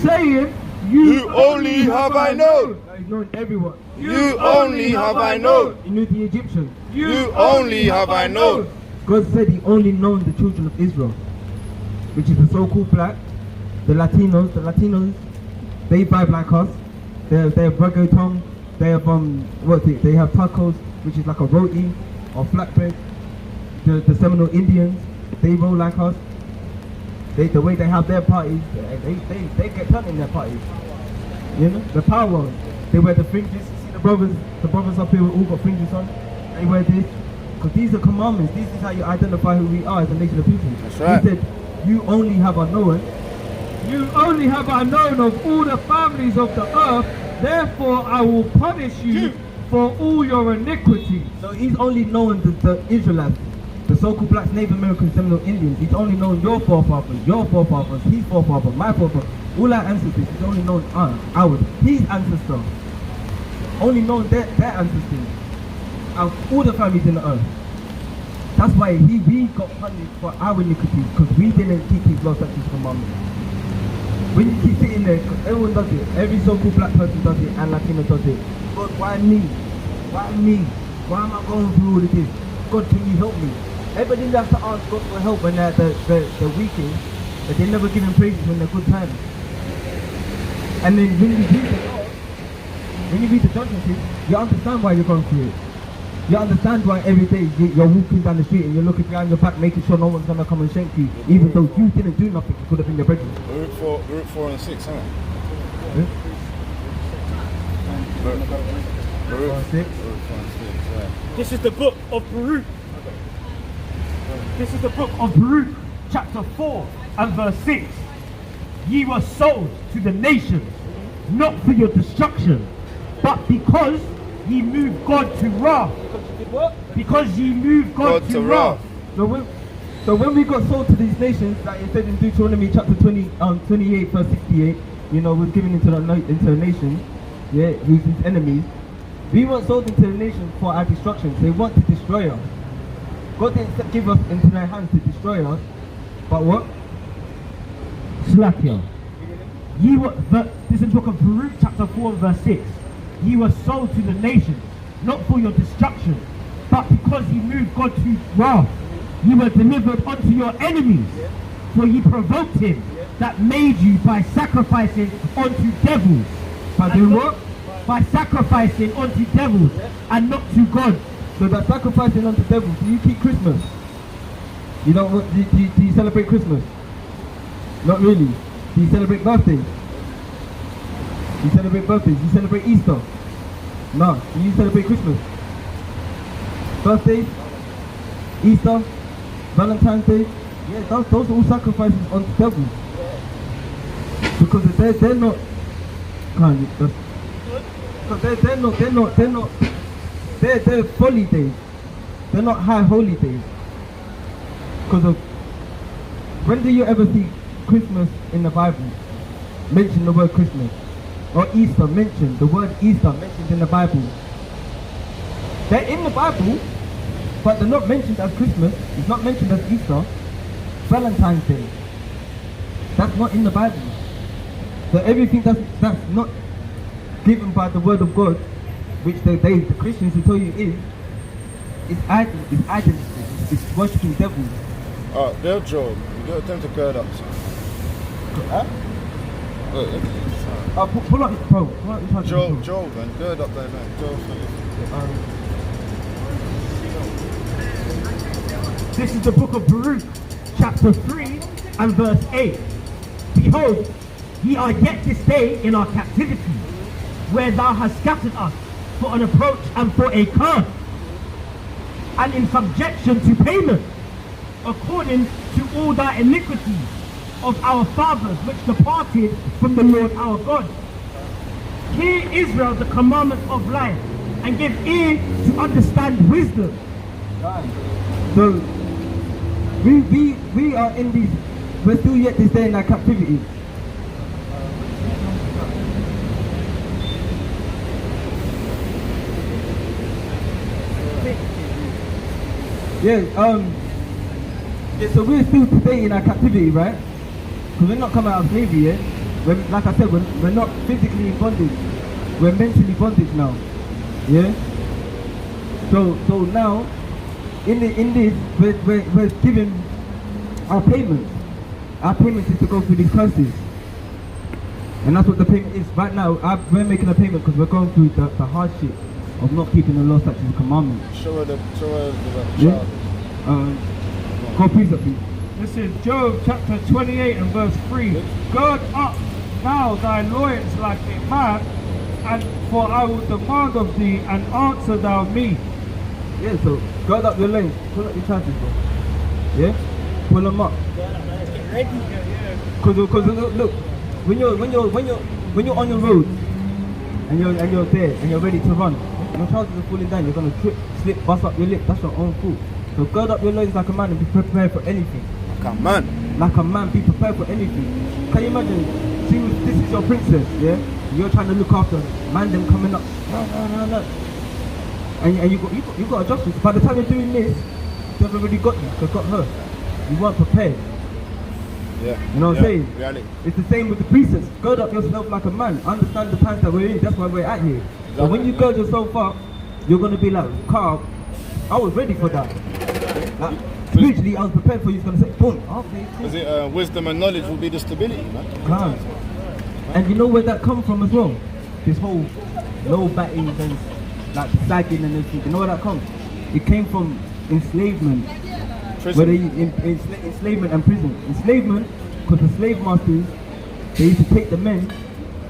saying, You only have I known. Now he's known everyone. You only have I known. He knew the Egyptians. You only have I known. God said he only known the children of Israel, which is the so-called black, the Latinos. The Latinos, they vibe like us. They have reggaeton. They have they have tacos, which is like a roti or flatbread. The Seminole Indians, they roll like us. The way they have their parties, they get done in their parties. You know, the power. They wear the fringes. You see the brothers up here all got fringes on. They wear this. Because these are commandments. This is how you identify who we are as a nation of people. That's right. He said, you only have I known. You only have I known of all the families of the earth, therefore I will punish you for all your iniquities. So he's only known the Israelites, the so-called blacks, Native Americans, Seminole Indians. He's only known your forefathers, his forefathers, my forefathers, all our ancestors. He's only known ours, his ancestors. Only known their ancestors. Of all the families in the earth. That's why we got punished for our iniquities, because we didn't keep his law, statutes, commandments. When you keep sitting there, because everyone does it, every so-called black person does it, and Latino does it. God, why me? Why me? Why am I going through all of this? God, can you help me? Everybody has to ask God for help when they're the weakest, but they never give him praises when they're good times. And then when you read the law, when you read the judgment, you understand why you're going through it. You understand why every day you're walking down the street and you're looking behind your back, making sure no one's gonna come and shank you, even though you didn't do nothing. It could have been your brethren. Route 4 and 6, isn't it? Route 6. This is the book of Baruch. This is the book of Baruch, chapter 4 and verse 6. Ye were sold to the nations, not for your destruction, but because ye moved God to wrath. Because ye moved God to wrath. So when we got sold to these nations, like it said in Deuteronomy chapter 28 verse 68, you know, was given into a nation, yeah, who's his enemies. We weren't sold into the nation for our destruction. They want to destroy us. God didn't give us into their hands to destroy us, but what? Slack ye were. This is the book of Baruch chapter 4 verse 6. Ye were sold to the nations, not for your destruction, but because ye moved God to wrath. Ye were delivered unto your enemies, for ye provoked him that made you by sacrificing unto devils. By doing what? By sacrificing unto devils and not to God. So by sacrificing unto devils, do you keep Christmas? You don't? Do you celebrate Christmas? Not really. Do you celebrate birthdays? You celebrate birthdays? You celebrate Easter? No. Do you celebrate Christmas? Birthdays? Easter? Valentine's Day? Yeah, those are all sacrifices unto devils. Because they're not. They're folly days. They're not high holy days. Because of, when do you ever see Christmas in the Bible mention the word Christmas? Or Easter mentioned, the word Easter mentioned in the Bible? They're in the Bible, but they're not mentioned as Christmas. It's not mentioned as Easter. Valentine's Day, that's not in the Bible. So everything that's not given by the word of God, which the Christians will tell you is idolatry, it's worshipping devils. Alright, they'll Joel. You got them to gird up. Huh? Look, Pull up, bro. Pull up, Joel, man, gird up there, man. Joel, This is the book of Baruch, chapter 3 and verse 8. Behold, ye are yet this day in our captivity, where thou hast scattered us for an approach and for a curse, and in subjection to payment, according to all thy iniquities of our fathers which departed from the Lord our God. Hear Israel the commandment of life, and give ear to understand wisdom. So we are in these, we're still yet this day in our captivity. Yeah, so we're still today in our captivity, right? Because we're not coming out of slavery yet. Like I said, we're not physically in bondage. We're mentally bondage now. Yeah? So now, in this, we're giving our payments. Our payment is to go through these curses. And that's what the payment is. Right now, we're making a payment because we're going through the hardship of not keeping the law, statutes, and commandments. Show her the Yeah? Go please up, please. This is Job chapter 28 and verse 3. Gird up now thy loins like a man, and for I will demand of thee, and answer thou me. Yeah, so gird up your legs, pull up your trousers, bro. Yeah? Pull them up. Cause look, when you're on your road and you're there and you're ready to run, your trousers are falling down, you're gonna trip, slip, bust up your lip. That's your own fault. So gird up your loins like a man and be prepared for anything. Like a man. Like a man, be prepared for anything. Can you imagine? This is your princess, yeah? You're trying to look after man them coming up. No. And you got adjustments. By the time you're doing this, they've already got you. They've got her. You weren't prepared. Yeah. You know what I'm saying? Reality. It's the same with the priestess. Gird up yourself like a man. Understand the times that we're in. That's why we're at here. So when you gird yourself up, you're gonna be like, Carl, I was ready for that. Like, spiritually, I was prepared for you. It's gonna say, boom. Okay, cool. Is it wisdom and knowledge will be the stability, man? Class. And you know where that come from as well? This whole low battings and like sagging and everything. You know where that comes? It came from enslavement. Prison. Where enslavement and prison. Enslavement, because the slave masters, they used to take the men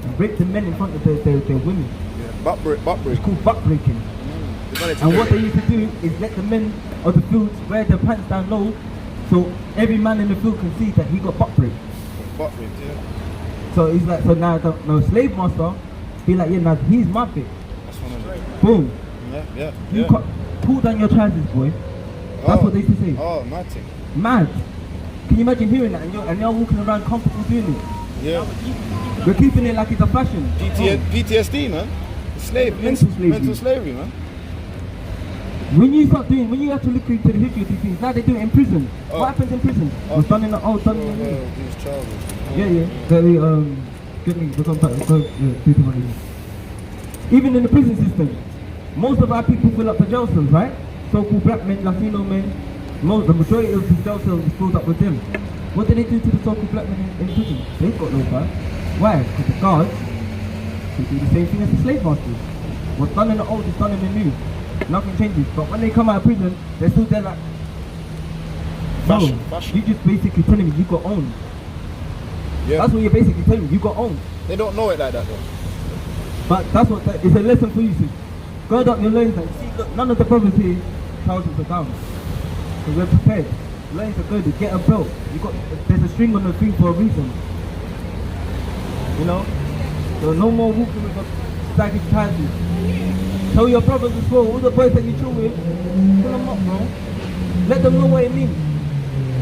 and break the men in front of their women. Yeah. Butt break. It's called butt breaking. And what they used to do is let the men of the fields wear their pants down low, so every man in the field can see that he got butt break. Butt break, yeah. So it's like, so now the slave master, he like, yeah, now he's my bitch. That's one of them. Boom. Yeah. You pull down your trousers, boy. That's what they used to say. Oh, mad thing. Mad. Can you imagine hearing that and you're walking around comfortable doing it? Yeah. We're keeping it like it's a fashion. PTSD, man. Mental slavery, man. When you have to look into the history of these things, now they do it in prison. What happens in prison? It's done in the done in the these children. Yeah. Very get me become back even in the prison system, most of our people fill up the jail cells, right? So-called black men, Latino men, the majority of the jail cells is filled up with them. What do they do to the so-called black men in prison? They've got no power. Why? Because the guards, they do the same thing as the slave masters. What's done in the old is done in the new. Nothing changes. But when they come out of prison, they're still there like, Fashion. you just basically telling me you got owned. Yeah. That's what you're basically telling me, you got owned. They don't know it like that though. But that's what, it's a lesson for you, sis. Gird up your loins and see, look, none of the brothers here, trousers are down. Because we're prepared. Loins are good, get a belt. There's a string on the thing for a reason. You know? So no more walking with a saggy trousers. Tell your brothers as well, all the boys that you chill with, pull them up, bro. Let them know what it means.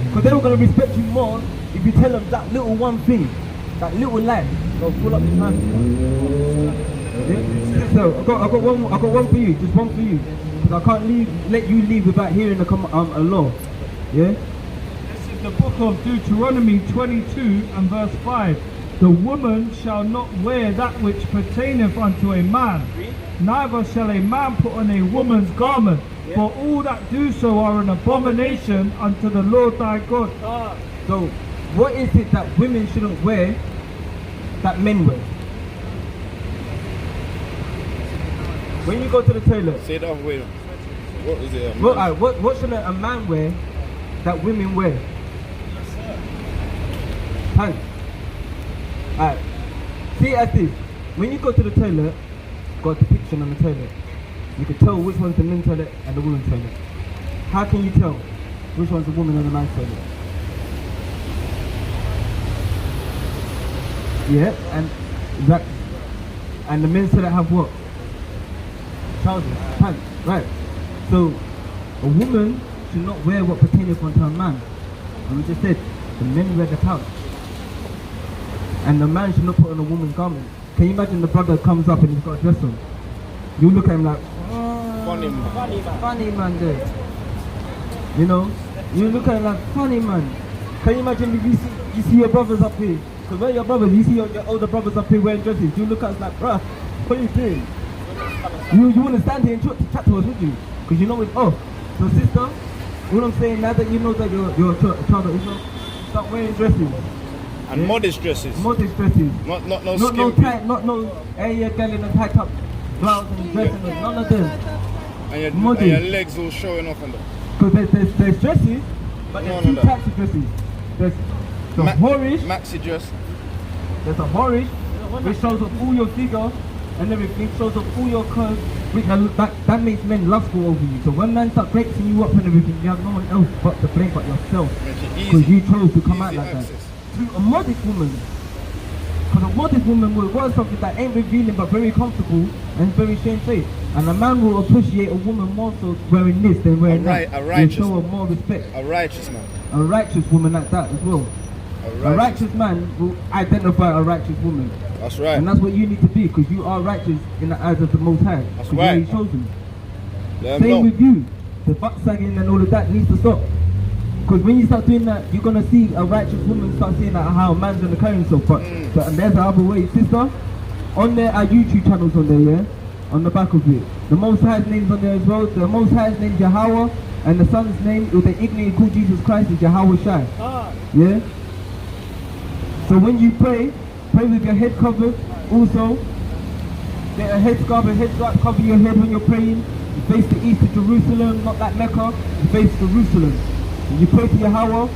Because they're going to respect you more if you tell them that little one thing, that little lie. So pull up your trousers. Yeah? So I got one for you, just one for you. Because I can't let you leave without hearing a law. Yeah? This is the book of Deuteronomy 22 and verse 5. The woman shall not wear that which pertaineth unto a man, neither shall a man put on a woman's garment, for all that do so are an abomination unto the Lord thy God. So, what is it that women shouldn't wear that men wear? When you go to the toilet, Say it the other way. What is it? what shouldn't a man wear that women wear? Pants. Alright. See it as this. When you go to the toilet, got the picture. section on the toilet. You can tell which one's the men's toilet and the women's toilet. How can you tell which one's the woman and the man's toilet? Yeah, and the men's toilet have what? Trousers, pants, right? So a woman should not wear what pertaineth unto a man. And we just said the men wear the pouch, and the man should not put on a woman's garment. Can you imagine the brother comes up and he's got a dress on? You look at him like, funny man there. You know, you look at him like, funny man. Can you imagine if you see your brothers up here? Because when your brothers, you see your older brothers up here wearing dresses, you look at us like, bruh, what are you doing? You want to stand here and chat to us, would you? Because you know it's off. So sister, what I'm saying, now that you know that you're a child of Israel, start wearing dresses. And modest dresses. Modest dresses. Not no Not skimpy. no tight, not no area girl in a tight top blouse and dress and none of them. And your legs all showing off and that. Because there's dresses, but there's two types of dresses. There's the horish, maxi dress. there's a horish, which shows off all your figure and everything, shows off all your curves, which that makes men lustful over you. So when men start breaking you up and everything, you have no one else but to blame but yourself. Because you chose to come out like that. To a modest woman, because a modest woman will wear something that ain't revealing but very comfortable and very shamefaced. And a man will appreciate a woman more so wearing this than wearing that. A righteous show her more respect. A righteous man. A righteous woman like that as well. A righteous man will identify a righteous woman. That's right. And that's what you need to be, because you are righteous in the eyes of the Most High. That's right. right. You're chosen. Same with you. The butt sagging and all of that needs to stop. Because when you start doing that, you're going to see a righteous woman start seeing that how a man's going to carry himself. But and there's the other way. Sister, on there are YouTube channels on there, yeah? On the back of it. The Most High's name's on there as well. The Most High's name is Yahweh, and the Son's name, with the ignorant called Jesus Christ, is Yahweh Shai. Yeah? So when you pray with your head covered. Also, get a headscarf, cover your head when you're praying. You face the east to Jerusalem, not like Mecca. You face Jerusalem. And you pray to Yahweh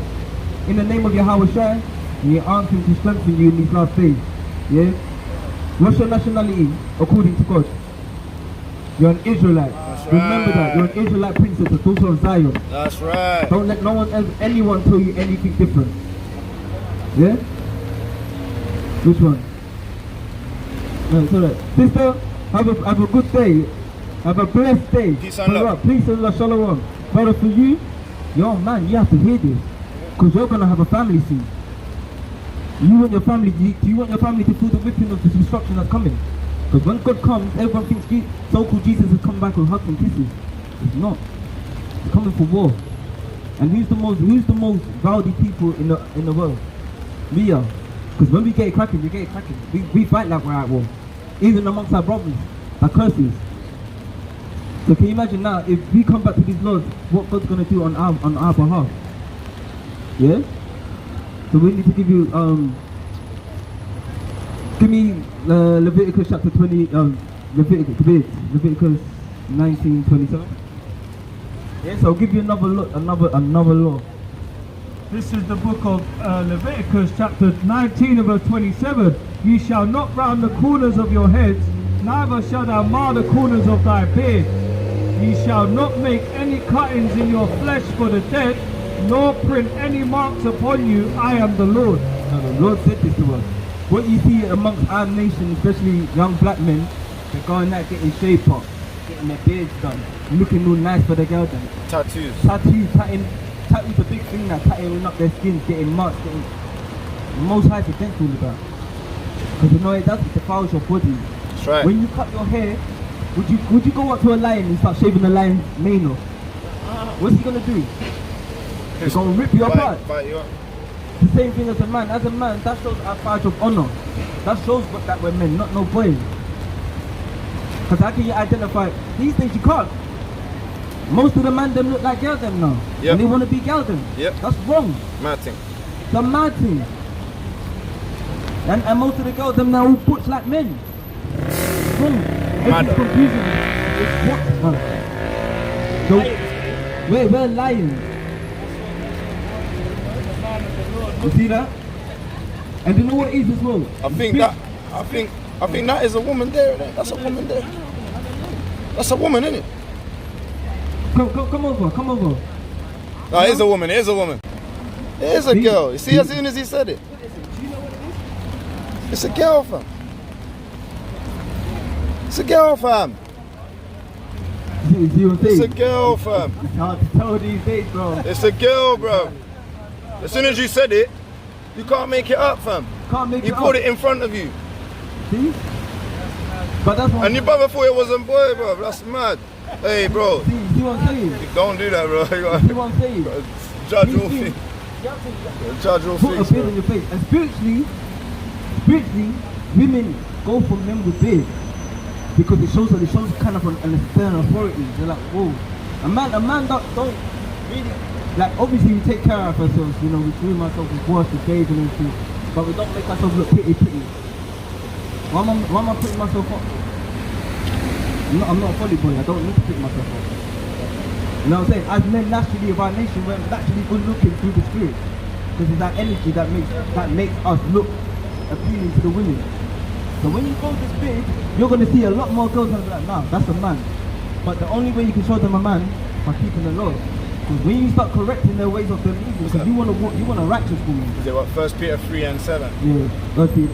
in the name of Yahweh Shai, and you ask him to strengthen you in these last days. Yeah? What's your nationality according to God? You're an Israelite. That's Remember right. that. You're an Israelite princess, a daughter of Zion. That's right. Don't let no one else, anyone tell you anything different. Yeah? Which one? No, it's alright. Sister, have a good day. Have a blessed day. Peace and love. Peace and love, shalom. Brother, for you, yo man, you have to hear this. Because you're going to have a family soon. You want your family, do you want your family to feel the whipping of the destruction that's coming? Because when God comes, everyone thinks so-called Jesus has come back with hugs and kisses. It's not. It's coming for war. And who's the most rowdy people in the world? We are. Because when we get it cracking, we get it cracking. We fight like we're at war. Even amongst our brothers, our curses. So can you imagine now, if we come back to these laws, what God's going to do on our behalf? Yeah? So we need to give you, give me Leviticus chapter 20, Leviticus 19:27. Yes, I'll give you another law. This is the book of Leviticus chapter 19 verse 27. Ye shall not round the corners of your heads, neither shall thou mar the corners of thy beard. Ye shall not make any cuttings in your flesh for the dead, nor print any marks upon you. I am the Lord. Now the Lord said this to us. What you see amongst our nation, especially young black men, they're going out getting shaved up, getting their beards done, looking all nice for the girl then. Tattoos. Tattoo's a big thing now, tattooing up their skins, getting marks, the Most High is against all of that. Because you know it does, it defiles your body. That's right. When you cut your hair, would you go up to a lion and start shaving the lion's mane off? What's he gonna do? He's gonna rip you apart. Bite you up. The same thing as a man. As a man, that shows our badge of honor. That shows that we're men, not no boys. Because how can you identify? These days you can't. Most of the men them look like girls them now. Yep. And they want to be girls them. Yep. That's wrong. Mad thing. The mad thing. And most of the girls them now all butch like men. It's wrong. Everything's confusing. It's what? So, we're lying. You see that? And you know what it is as well? I think that is a woman there. Innit? That's a woman there. That's a woman, isn't it? Come over. No, it is a woman. It is a woman. It is a girl. You see, as soon as he said it. It's a girl, fam. It's a girl, fam. See what I'm saying? It's a girl, fam. It's hard to tell these days, bro. It's a girl, bro. As soon as you said it, you can't make it up, fam. Can't make He it up. put it in front of you. See? But that's what And your brother thought it wasn't boy, bro. That's mad. Hey, bro. See what I'm saying? Don't do that, bro. You See gotta what I'm saying? judge See, all see, things. you have to Judge all put a things, beard bro. on your face. And spiritually, women go from men with beard because it shows kind of an external authority. They're like, whoa. A man don't really, like, obviously we take care of ourselves, you know, we clean ourselves with wash, with bathe and everything, but we don't make ourselves look pretty. Why am I putting myself up? I'm not a folly boy, I don't need to put myself up. You know what I'm saying? As men naturally of our nation, we're naturally good looking through the spirit. Because it's that energy that makes us look appealing to the women. So when you go this big, you're going to see a lot more girls and be like, nah, that's a man. But the only way you can show them a man is by keeping the laws. Because when you start correcting their ways of their evil, because you want a righteous woman. Is it what, 1 Peter 3:7? Yeah,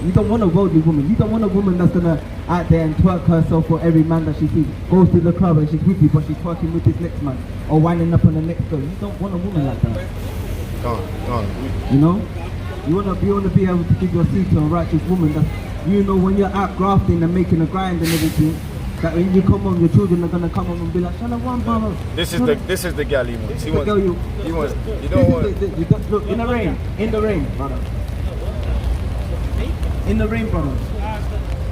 you don't want a worldly woman. You don't want a woman that's gonna out there and twerk herself for every man that she sees. Goes to the club and she's with you, but she's twerking with this next man or winding up on the next girl. You don't want a woman like that. Go on. You know, you wanna be able to give your seed to a righteous woman that you know when you're out grafting and making a grind and everything. That when you come home, your children are gonna come home and be like, Shalom, brother. This is the gal he wants. He wants. You don't want. Look, in the rain, brother. In the rain, brother.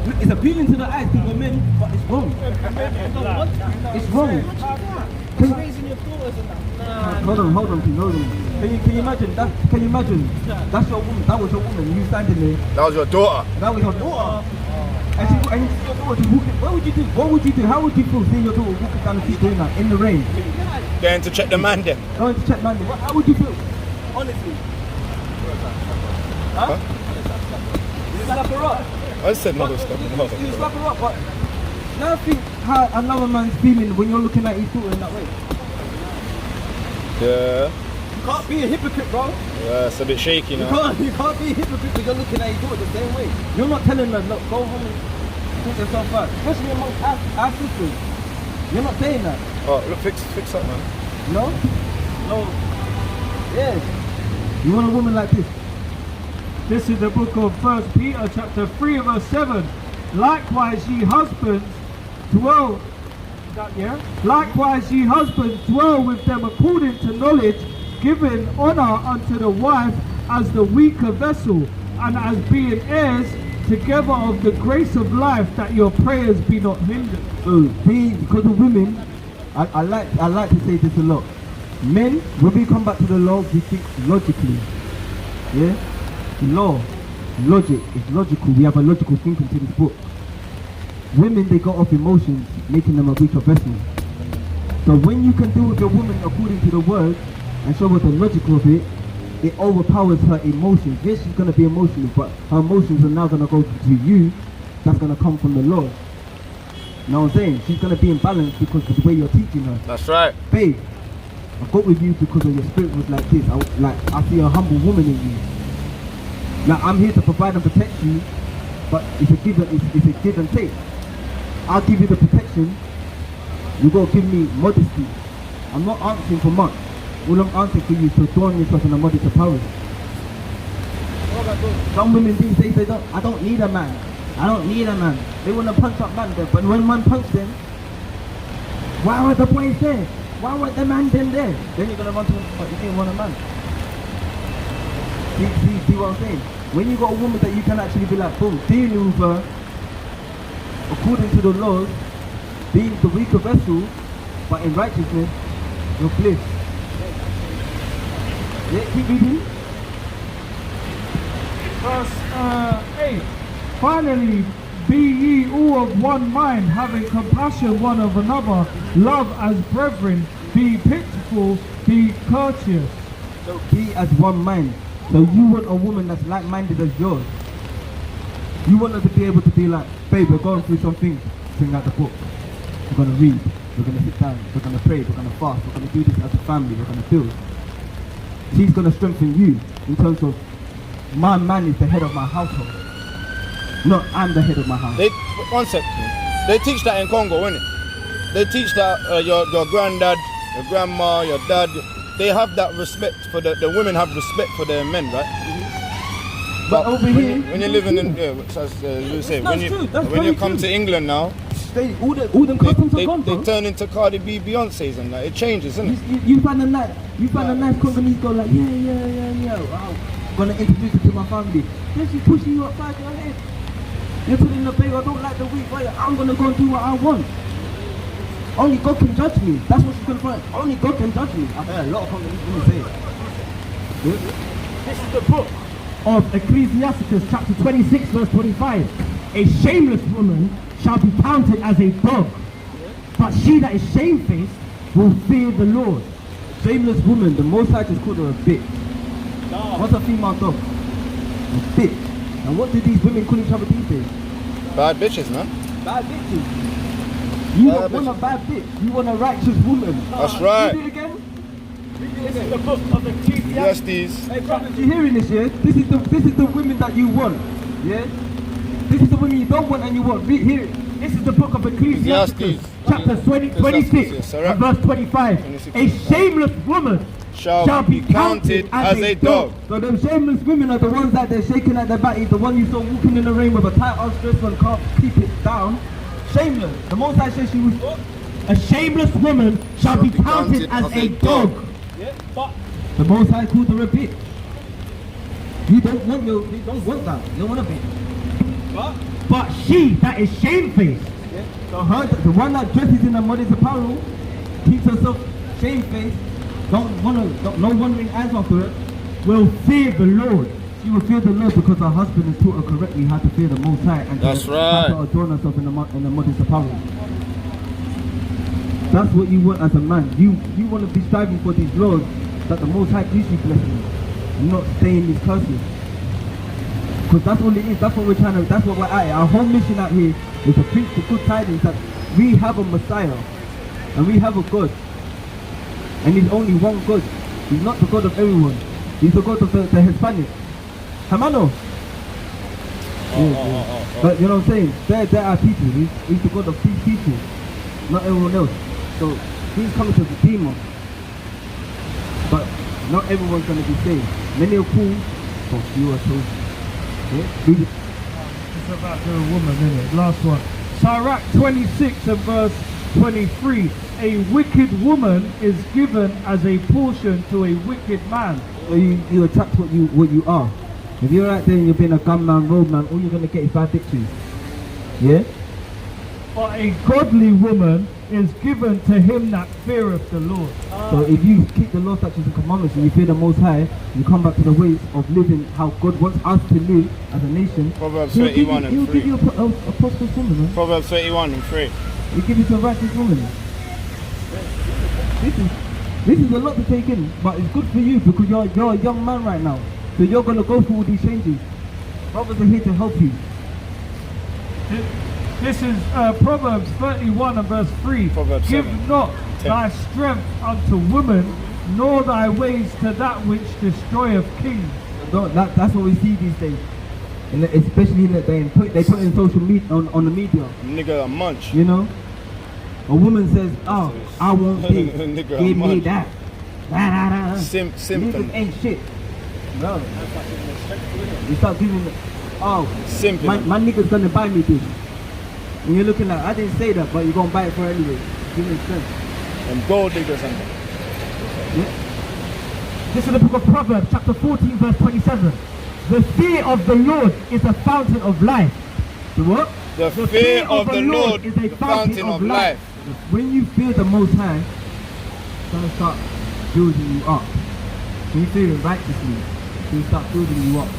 Look, it's appealing to the eyes to the men, but it's wrong. It's wrong. Hold on, please. Can you imagine that? Can you imagine? That's your woman. That was your woman. You standing there. That was your daughter. That was your daughter. And your daughter walking. What would you do? What would you do? How would you feel seeing your daughter walking down the street doing that in the rain? Going to check the man then. Going to check man. How would you feel? Honestly. Huh? You slap her up. I said no stuff. You slap her up, but now think how another man's feeling when you're looking at his daughter in that way. Yeah. You can't be a hypocrite, bro. Yeah, it's a bit shaky now. You can't be a hypocrite because you're looking at his daughter the same way. You're not telling her, look, go home and sort yourself out. Especially amongst our sisters. You're not saying that. Oh, look, fix up, man. No? No. Yes. You want a woman like this? This is the book of 1 Peter chapter 3 verse 7. Likewise ye husbands dwell. Likewise ye husbands dwell with them according to knowledge, giving honor unto the wife as the weaker vessel, and as being heirs together of the grace of life, that your prayers be not hindered. Because of women, I like to say this a lot. Men, when we come back to the law, we think logically. Yeah? Logic is logical. We have a logical thinking to this book. Women, they go off emotions, making them a weaker vessel. So when you can deal with your woman according to the word and show her the logic of it, it overpowers her emotions. Yes, she's going to be emotional, but her emotions are now going to go to you. That's going to come from the Lord. You know what I'm saying? She's going to be in balance because of the way you're teaching her. That's right. Babe, I got with you because of your spirit was like this. I see a humble woman in you. Now I'm here to provide and protect you, but it's a give and take. I'll give you the protection. You got to give me modesty. I'm not answering for much. All I'm answering for you is to adorn yourself in a modest apparel. Some women these days say, I don't need a man. I don't need a man. They want to punch up man there, but when man punch them, why were the boys there? Why weren't the man them there? Then you're going to run to them, but you didn't want a man. See what I'm saying? When you got a woman that you can actually be like, boom, dealing with her according to the laws, being the weaker vessel, but in righteousness, you're bliss. Yeah, keep reading. Verse 8. Finally, be ye all of one mind, having compassion one of another, love as brethren, be pitiful, be courteous. So be as one mind. So you want a woman that's like-minded as yours. You want her to be able to be like, babe, we're going through some things, bring out the book. we're gonna read, we're gonna sit down, we're gonna pray, we're gonna fast, we're gonna do this as a family, we're gonna build. She's gonna strengthen you in terms of my man is the head of my household. No, I'm the head of my house. One second. They teach that in Congo, innit? They teach that your granddad, your grandma, your dad, they have that respect for the women have respect for their men, right? But over here, when you're living in, when you come to England now, all them customs are gone, bro. They turn into Cardi B, Beyonce's, and like, it changes, isn't it? You find a nice Congolese girl like, yeah. Wow. Gonna introduce her to my family. Then she's pushing you upside your head. You're telling the baby, I don't like the weak way. I'm gonna go and do what I want. Only God can judge me. That's what she's gonna find. Only God can judge me. I've heard a lot of Congolese women say it. This is the book of Ecclesiasticus chapter 26 verse 25. A shameless woman shall be counted as a dog, but she that is shamefaced will fear the Lord. Shameless woman, the Most High just called her a bitch. What's a female dog? A bitch. And what do these women call each other these days? Bad bitches, man. Bad bitches. You don't want a bad bitch, you want a righteous woman. That's right. Read it again. This is the book of Ecclesiasticus. Yes, these. Hey, brothers, you hearing this, yeah? This is the women that you want, yeah? This is the women you don't want and you want. Read, hear it. This is the book of Ecclesiasticus, chapter 26, and verse 25. A shameless woman shall be counted as a dog. So them shameless women are the ones that they're shaking at their body, the one you saw walking in the rain with a tight ass dress and can't keep it down. Shameless. The Most High says she was. A shameless woman shall be counted as a dog. Yeah, but The Most High called her a bitch. You don't want that. You don't want a bitch. But she that is shamefaced, So her, the one that dresses in a modest apparel, keeps herself shamefaced, no wandering eyes after her, will fear the Lord. she will fear the Lord because her husband has taught her correctly how to fear the Most High and That's how right. to adorn herself in a modest apparel. That's what you want as a man. You want to be striving for these laws that the Most High gives you blessings, not saying these curses. Because that's all it is. That's what we're trying to. That's what we're at. Our whole mission out here is to preach the good tidings that we have a Messiah and we have a God, and He's only one God. He's not the God of everyone. He's the God of the Hispanic. Hermano. But you know what I'm saying? They're our people. He's the God of these people, not everyone else. So He's coming to redeem us. But not everyone's going to be saved. Many are called, but few are chosen. Yeah? it's about the woman, isn't it? Last one. Sirach 26 and verse 23. A wicked woman is given as a portion to a wicked man. So you attract what you are. If you're out there and you're being a gunman, roadman, all you're going to get is bad victories. Yeah? But a godly woman is given to him that feareth the Lord. So if you keep the law, statutes and commandments and you fear the Most High, you come back to the ways of living how God wants us to live as a nation. Proverbs He'll 31 and He'll 3. give you a prosperous woman, man. Proverbs 31 and 3. He'll give you to a righteous woman. This is a lot to take in, but it's good for you because you're a young man right now. So you're going to go through all these changes. Brothers are here to help you. This is Proverbs 31 and verse 3. Proverbs Give 7, not 10. thy strength unto woman, nor thy ways to that which destroyeth kings. That's what we see these days. And especially in the day, they put in social media, on the media. Nigga a munch. You know? A woman says, oh, I want this, Nigga, give me munch. that. Da. Simping. Niggas ain't shit. Bro. You start giving, Simping. my nigga's gonna buy me this. And you're looking like, I didn't say that, but you're gonna buy it for her anyway. Give me strength. And gold diggers and Yeah? This is the book of Proverbs, chapter 14, verse 27. The fear of the Lord is a fountain of life. The what? the fear of the Lord is the fountain of life. When you fear the Most High, it's gonna start building you up. When you fear Him righteously, He'll start building you up.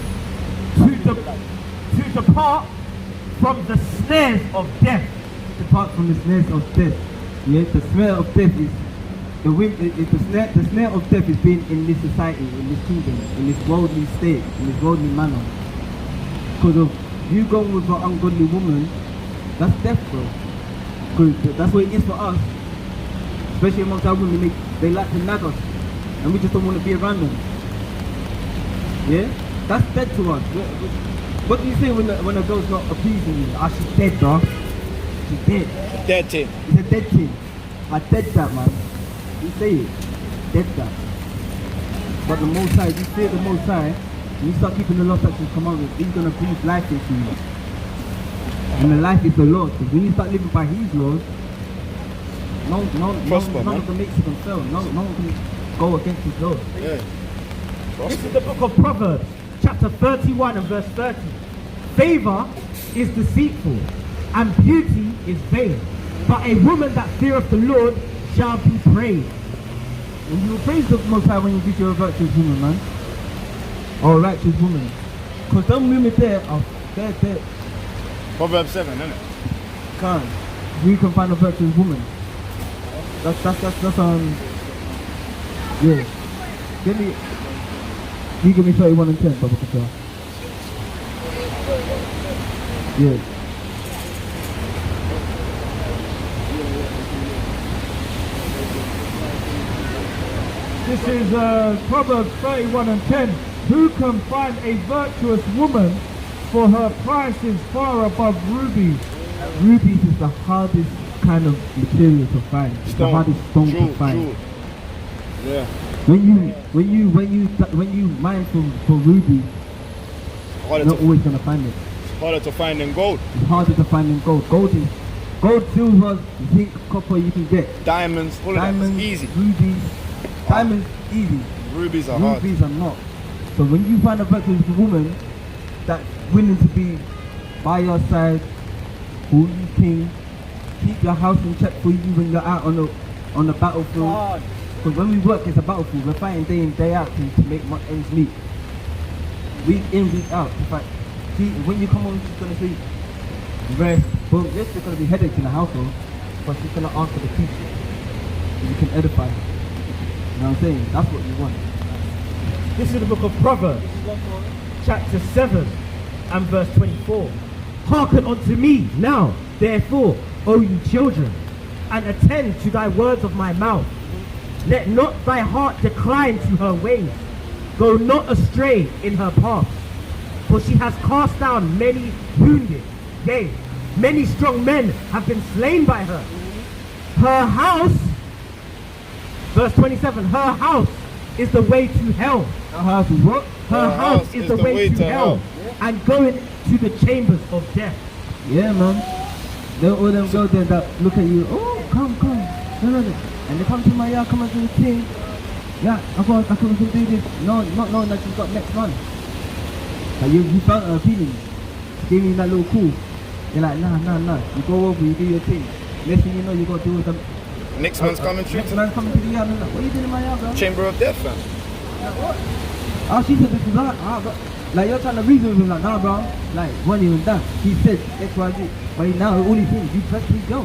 To depart from the snares of death. Apart from the snares of death. Yeah, the snare of death is the snare of death is being in this society, in this kingdom, in this worldly state, in this worldly manner. Because of you going with an ungodly woman, that's death, bro. Because that's what it is for us. Especially amongst our women, they like to nag us. And we just don't want to be around them. Yeah? That's dead to us. What do you say when a girl's not appeasing you? Ah, she's dead, bro. She's dead. Dead thing. It's a dead thing. I dead that, man. You say it. Dead that. But the Most High, you fear the Most High, and you start keeping the law, statutes, and commandments, He's going to breathe life into you. And the life is the Lord. Because when you start living by His laws, none of the makes you can fail. No one can go against His laws. Yeah. This is the book of Proverbs, chapter 31 and verse 30. Favor is deceitful, and beauty is vain. But a woman that feareth the Lord shall be praised. And you will praise the Most High when you think you're a virtuous woman, man. Or a righteous woman. Because them women there are, they're Proverbs 7, isn't it? can't. You can find a virtuous woman. That's yeah. You give me 31 and 10, Baba Kata. Yeah. This is Proverbs 31 and 10. Who can find a virtuous woman, for her price is far above rubies? Rubies is the hardest kind of material to find. It's the hardest stone to find. Yeah. When you mine for rubies, you're not always gonna find it. It's harder to find than gold. It's harder to find than gold. Gold, silver, zinc, copper you can get. Diamonds, all of that. It's easy. Rubies. Diamonds easy. Rubies are hard. Rubies are not. So when you find a virtuous woman that's willing to be by your side, call you king, keep your house in check for you when you're out on the battlefield. Because when we work, it's a battlefield. We're fighting day in, day out to make ends meet. Week in, week out. In fact, see, when you come home, she's going to sleep, rest, boom. Yes, there's going to be headaches in the household, but she's going to answer the teacher. You can edify her. You know what I'm saying? That's what you want. This is the book of Proverbs, chapter 7 and verse 24. Hearken unto me now, therefore, O ye children, and attend to thy words of my mouth. Let not thy heart decline to her ways. Go not astray in her paths. For she has cast down many wounded. Yea, many strong men have been slain by her. Her house, verse 27, her house is the way to hell. Her house is what? Her house is the way to hell. And going to the chambers of death. Yeah, man. There are all them girls there that look at you. Oh, come. No. And they come to my yard, come and do the thing. Yeah, I can do this. No, not knowing that she's got next month. Like you felt her feelings. She gave me that little cool. You're like, nah. You go over, you do your thing. Next thing you know, you got to do with them. Next man's coming through. Next man's coming to the yard. I'm like, what are you doing in my yard, bro? Chamber of Death, fam. Like, what? Oh, she said this is that. Like, you're trying to reason with him, like, nah, bro. Like, wasn't even that. He said X, Y, Z. But now, all he thinks, you press, please go.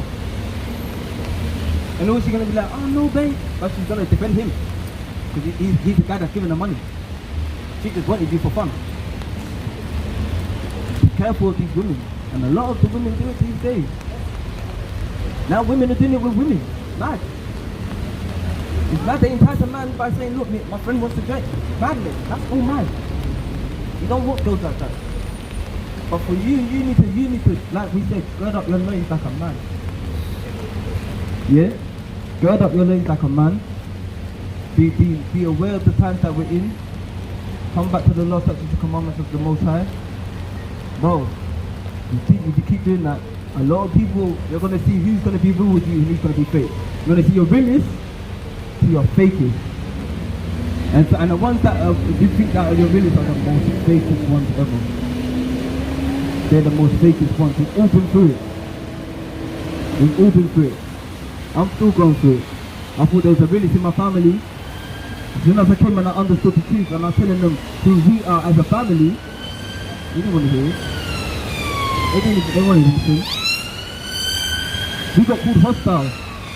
And then she's going to be like, oh, no, babe. But she's going to defend him. Because he's the guy that's giving the money. She just wanted you for fun. Be careful of these women. And a lot of the women do it these days. Now women are doing it with women. Mad. It's mad they entice a man by saying, look, my friend wants to drink. Madness. That's all mad. You don't want girls like that. But for you need to, like we said, gird up your loins like a man. Yeah? Gird up your loins like a man. Be aware of the times that we're in. Come back to the law, statutes, and commandments of the Most High. Bro, if you keep doing that, a lot of people, you're going to see who's going to be real with you and who's going to be fake. You're going to see your realest to your fakest. And the ones that you think that are your realest are the most fakest ones ever. They're the most fakest ones. We've all been through it. We've all been through it. I'm still going through it. I thought there was a realist in my family. As soon as I came and I understood the truth and I was telling them who we are as a family, they didn't want to hear it. They wanted to listen. We got called hostile.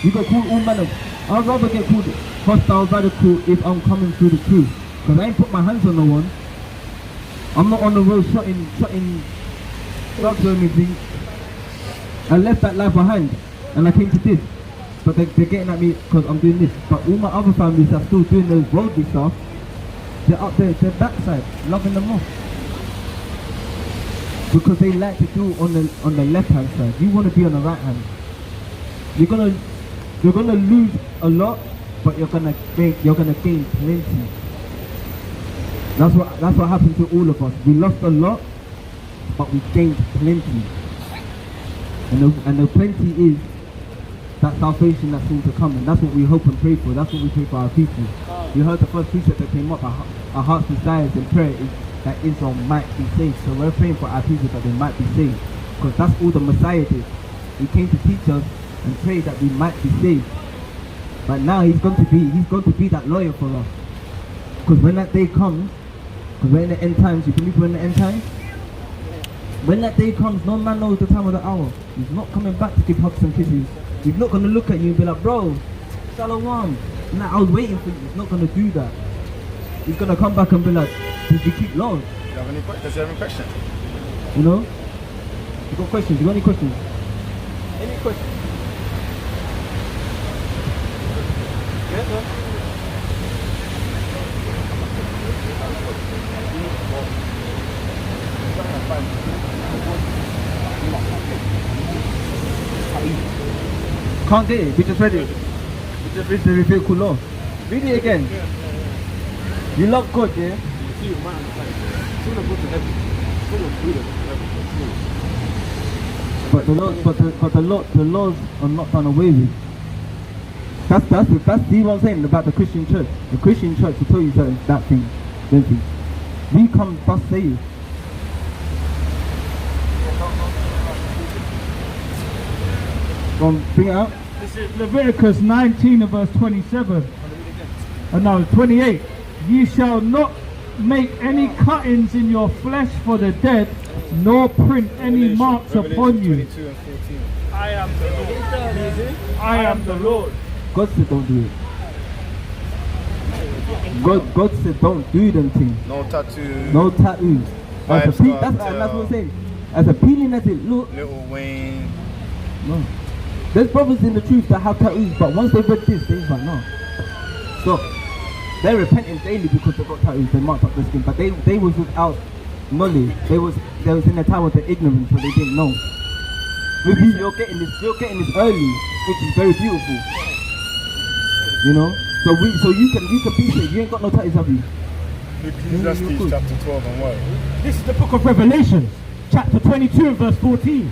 We got called all manners. I'd rather get called hostile, radical if I'm coming through the truth. Because I ain't put my hands on no one. I'm not on the road shutting drugs or anything. I left that life behind. and I came to this. But they're getting at me because I'm doing this. But all my other families are still doing those worldly stuff. They're up there, they're backside, loving them more. Because they like to do on the left hand side. You want to be on the right hand. You're gonna lose a lot, but you're gonna gain plenty. That's what happened to all of us. We lost a lot, but we gained plenty. And the plenty is that salvation that seems to come, and that's what we hope and pray for. That's what we pray for our people. You heard the first precept that came up. Our heart's desires and prayer is that Israel might be saved. So we're praying for our people that they might be saved, because that's all the Messiah did. He came to teach us and pray that we might be saved. But now he's going to be that lawyer for us. Because when that day comes, because we're in the end times, you believe we're in the end times? When that day comes, no man knows the time of the hour. He's not coming back to give hugs and kisses. He's not going to look at you and be like, bro, Shalom. Nah, I was waiting for you. He's not going to do that. He's going to come back and be like, did you keep laws? Does you have any questions? You know? You got questions? You got any questions? Any questions? Yeah, no? Can't get it, we just read it. We just read the Levitical law. Read it again. You love God, yeah? But the laws are not done away with. That's see what I'm saying about the Christian church. The Christian church will tell you that thing. We come thus saved. Go on, bring it out. This is Leviticus 19 verse 27. No, 28. Ye shall not make any cuttings in your flesh for the dead, nor print any marks upon you. 22 and 14. I am the Lord. I am the Lord. God said don't do it. God said don't do them things. No tattoo. No tattoos. That's what I'm saying. As appealing as it looks, Little Wayne. no. There's brothers in the truth that have tattoos, but once they read this, they're like, no. Stop. They're repenting daily because they got tattoos, they marked up their skin, but they was without knowledge. They was in a time of the ignorance, but they didn't know. With you, you're getting this early, which is very beautiful. You know? So you can be saved. You ain't got no tattoos, have you? Ecclesiastes chapter 12 and what? This is the book of Revelation, chapter 22 and verse 14.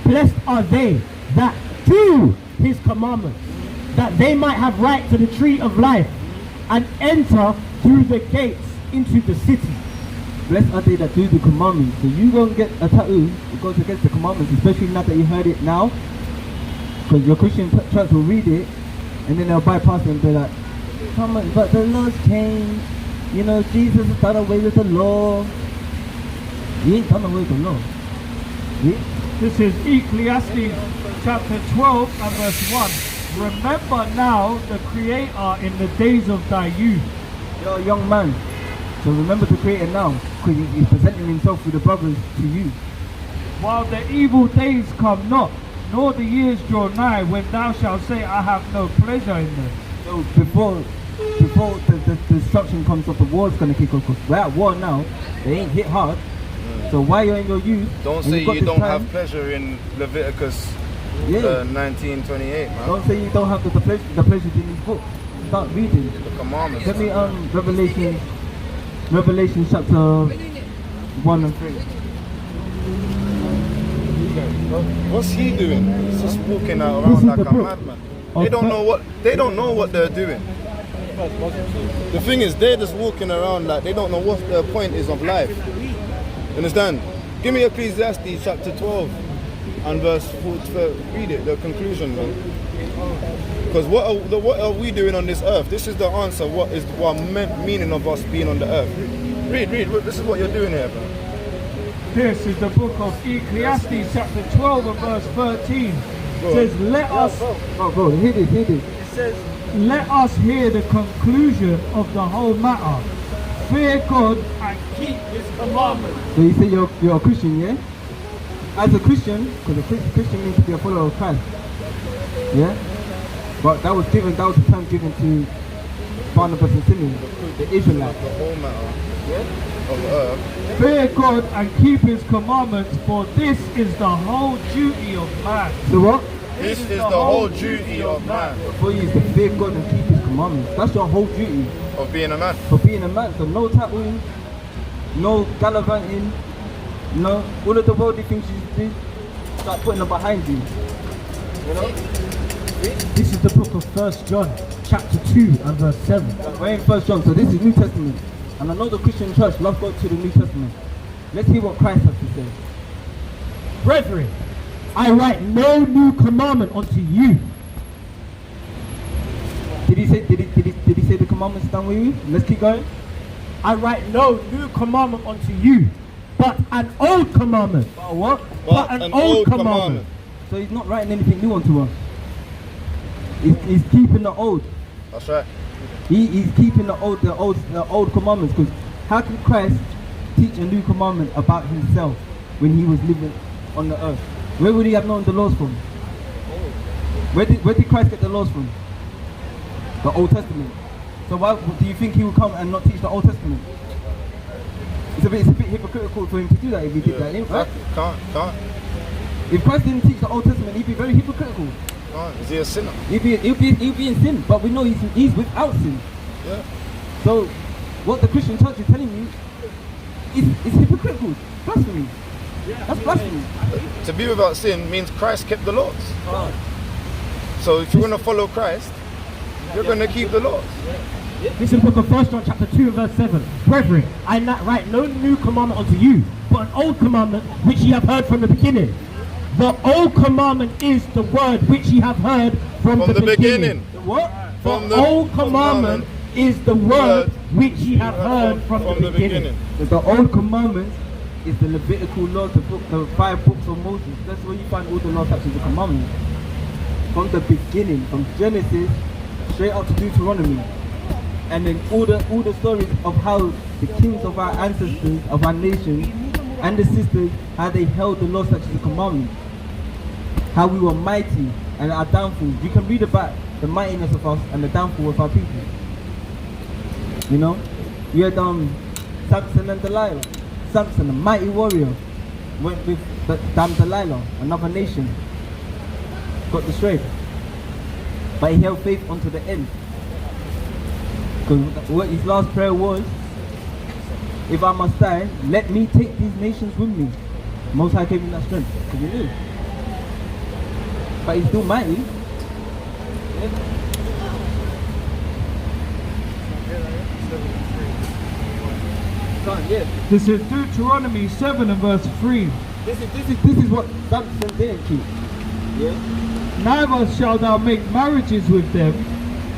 Blessed are they that do his commandments, that they might have right to the tree of life and enter through the gates into the city. Blessed are they that do the commandments. So you go and get a tattoo, it goes against the commandments, especially now that you heard it now. Because your Christian church will read it, and then they'll bypass it and be like, come on, but the laws change. You know, Jesus has done away with the law. He ain't done away with the law. Yeah? This is Ecclesiastes chapter 12 and verse 1. Remember now the Creator in the days of thy youth. You're a young man, so remember the Creator now, because he's presenting himself with the brothers to you. While the evil days come not, nor the years draw nigh, when thou shalt say, I have no pleasure in them. So before the destruction comes up, the war's going to kick off, because we're at war now. They ain't hit hard. So while you're in your youth, don't say you don't have pleasure in Leviticus 19:28, man. Don't say you don't have the pleasure in these books. Start reading the commandments. Let me Revelation chapter 1 and 3. What's he doing? He's just walking around like a madman. They don't know what they're doing. The thing is, they're just walking around like they don't know what the point is of life. Understand? Give me Ecclesiastes chapter 12 and verse 4. Read it, the conclusion, man. Because what are we doing on this earth? This is the answer. What meaning of us being on the earth? Read. This is what you're doing here, man. This is the book of Ecclesiastes chapter 12 and verse 13. It says, let us... Go, hear this. It says, let us hear the conclusion of the whole matter. Fear God and keep his commandments. So you say you're a Christian, yeah? As a Christian, because a Christian means to be a follower of Christ. Yeah? But that was the term given to Barnabas and Simeon, the Israelites. The whole matter of earth. Fear God and keep his commandments, for this is the whole duty of man. So what? This is the whole duty of man. For you is to fear God and keep his commandments. That's your whole duty. Of being a man. For being a man. So no tattooing, no gallivanting, no, all of the worldly things you do, start putting them behind you. You know? This is the book of 1 John, chapter 2 and verse 7. We're in 1 John, so this is New Testament. And I know the Christian church love God to the New Testament. Let's hear what Christ has to say. Brethren, I write no new commandment unto you. Did he say the commandments done with you? Let's keep going. I write no new commandment unto you, but an old commandment. But what? But an old commandment. So he's not writing anything new onto us. He's keeping the old. That's right. He's keeping the old commandments. Because how can Christ teach a new commandment about himself when he was living on the earth? Where would he have known the laws from? Where did Christ get the laws from? The Old Testament. So why do you think he would come and not teach the Old Testament? It's a bit hypocritical for him to do that if he did that. Exactly. Can't. If Christ didn't teach the Old Testament, he'd be very hypocritical. Is he a sinner? He'd be in sin, but we know he's without sin. Yeah. So what the Christian church is telling you is hypocritical. Blasphemy. That's blasphemy. To be without sin means Christ kept the laws. So if you're going to follow Christ, you're going to keep the laws. This is the book of 1 John chapter 2 and verse 7. Brethren, I write no new commandment unto you, but an old commandment which ye have heard from the beginning. The old commandment is the word which ye have heard from the beginning. The what? The old commandment is the word which ye have heard from the beginning. The old commandment is the Levitical laws, the 5 books of Moses. That's where you find all the laws, statutes, and commandments. From the beginning, from Genesis straight up to Deuteronomy. And then all the stories of how the kings of our ancestors, of our nation, and the sisters, how they held the laws, statutes, and commandments. How we were mighty and our downfall. You can read about the mightiness of us and the downfall of our people. You know? You had Samson and Delilah. Samson, a mighty warrior, went with Delilah, another nation. Got destroyed. But he held faith unto the end. Because what his last prayer was, if I must die, let me take these nations with me. Most High gave him that strength. Because he knew. But he's still mighty. Yeah. This is Deuteronomy 7 and verse 3. This is what Samson didn't keep. Yeah. Neither shalt thou make marriages with them.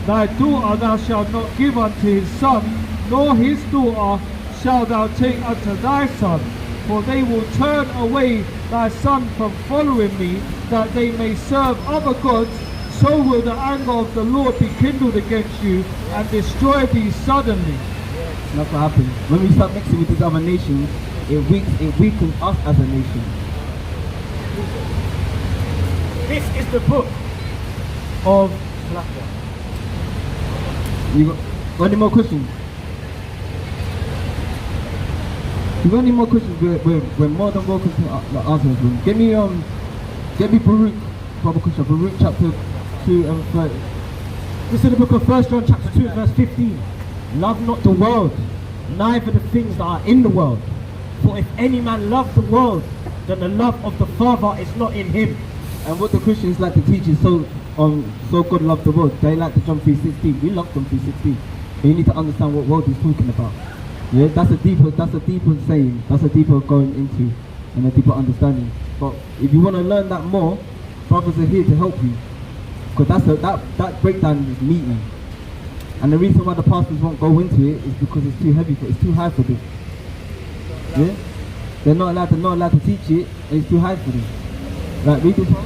Thy daughter thou shalt not give unto his son, nor his daughter shalt thou take unto thy son. For they will turn away thy son from following me, that they may serve other gods. So will the anger of the Lord be kindled against you, and destroy thee suddenly. That's what happens. When we start mixing with these other nations, it weakens us as a nation. This is the book of You got any more questions? You got any more questions? We're more than welcome to answer them. Get me Baruch, proper question. Baruch chapter 2 and 30. This is the book of 1 John chapter 2 verse 15. Love not the world, neither the things that are in the world. For if any man love the world, then the love of the Father is not in him. And what the Christians like to teach is so God loved the world. They like to John 3:16. We love John 3:16. But you need to understand what world he's talking about. Yeah, that's a deeper saying. That's a deeper going into and a deeper understanding. But if you want to learn that more, brothers are here to help you. Because that breakdown is meaty. And the reason why the pastors won't go into it is because it's too heavy, it's too high for them. Yeah? They're not allowed to teach it, and it's too high for them. Right, read this one.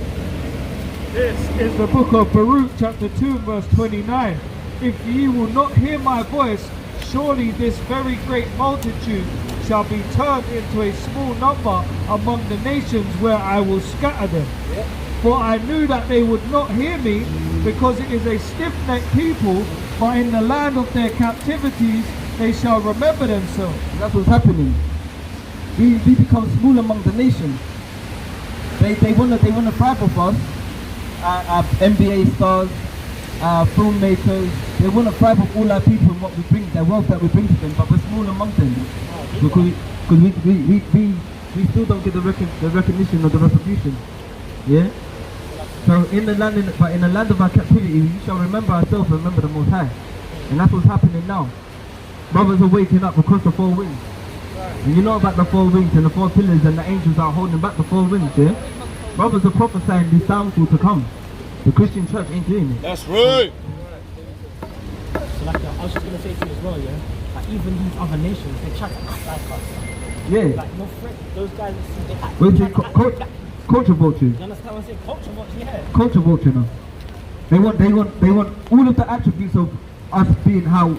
This is the book of Baruch chapter 2 verse 29. If ye will not hear my voice, surely this very great multitude shall be turned into a small number among the nations where I will scatter them. Yeah. For I knew that they would not hear me, because it is a stiff-necked people, but in the land of their captivities they shall remember themselves. That's what's happening. We become small among the nations. They wanna thrive off us. Our NBA stars, our filmmakers, they wanna thrive off all our people and what we bring, the wealth that we bring to them, but we're small among them. Because we still don't get the recognition or the retribution. Yeah? So in the land of our captivity, we shall remember ourselves and remember the Most High. And that's what's happening now. Brothers are waking up across the four winds. And you know about the four wings and the four pillars and the angels are holding back the four winds, yeah? Brothers are prophesying this downfall to come. The Christian church ain't doing it. That's right. So like, I was just going to say to you as well, yeah? Like even these other nations, they try to act like us. Yeah. Like no threat, those guys, they act Wait, like culture vulture. You understand what I'm saying? Culture watch, yeah. Culture vulture now. They want all of the attributes of us being how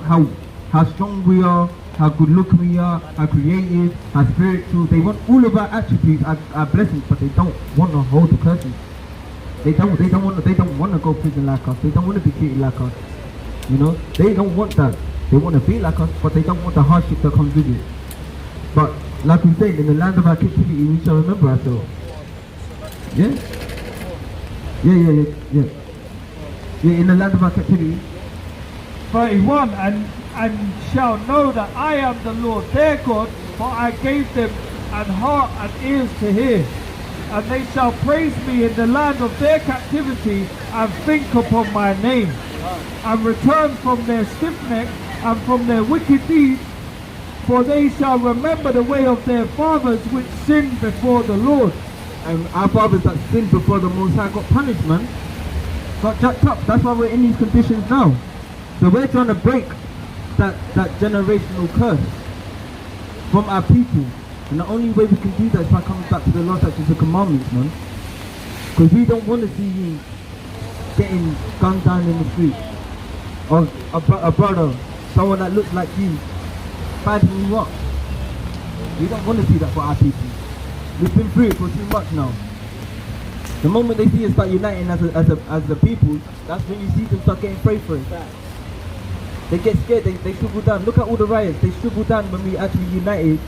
strong we are, how good looking we are, how creative, how spiritual. They want all of our attributes, our blessings, but they don't want to hold the curses. They don't want to go prison like us. They don't want to be treated like us. You know, they don't want that. They want to be like us, but they don't want the hardship that comes with it. But like we said, in the land of our captivity, we shall remember ourselves. Yeah? Yeah. Yeah, in the land of our captivity. 31, and shall know that I am the Lord their God, for I gave them an heart and ears to hear. And they shall praise me in the land of their captivity, and think upon my name, and return from their stiff neck and from their wicked deeds, for they shall remember the way of their fathers which sinned before the Lord. And our fathers that sinned before the Most High got punished, man. Got jacked up. That's why we're in these conditions now. So we're trying to break that generational curse from our people. And the only way we can do that is by coming back to the law, such as the commandments, man. Because we don't want to see you getting gunned down in the street. Or a brother, someone that looks like you, fighting you up. We don't want to see that for our people. We've been through it for too much now. The moment they see us start uniting as a people, that's when you see them start getting prayed for it. They get scared, they shrivel down. Look at all the riots, they shrivel down when we actually united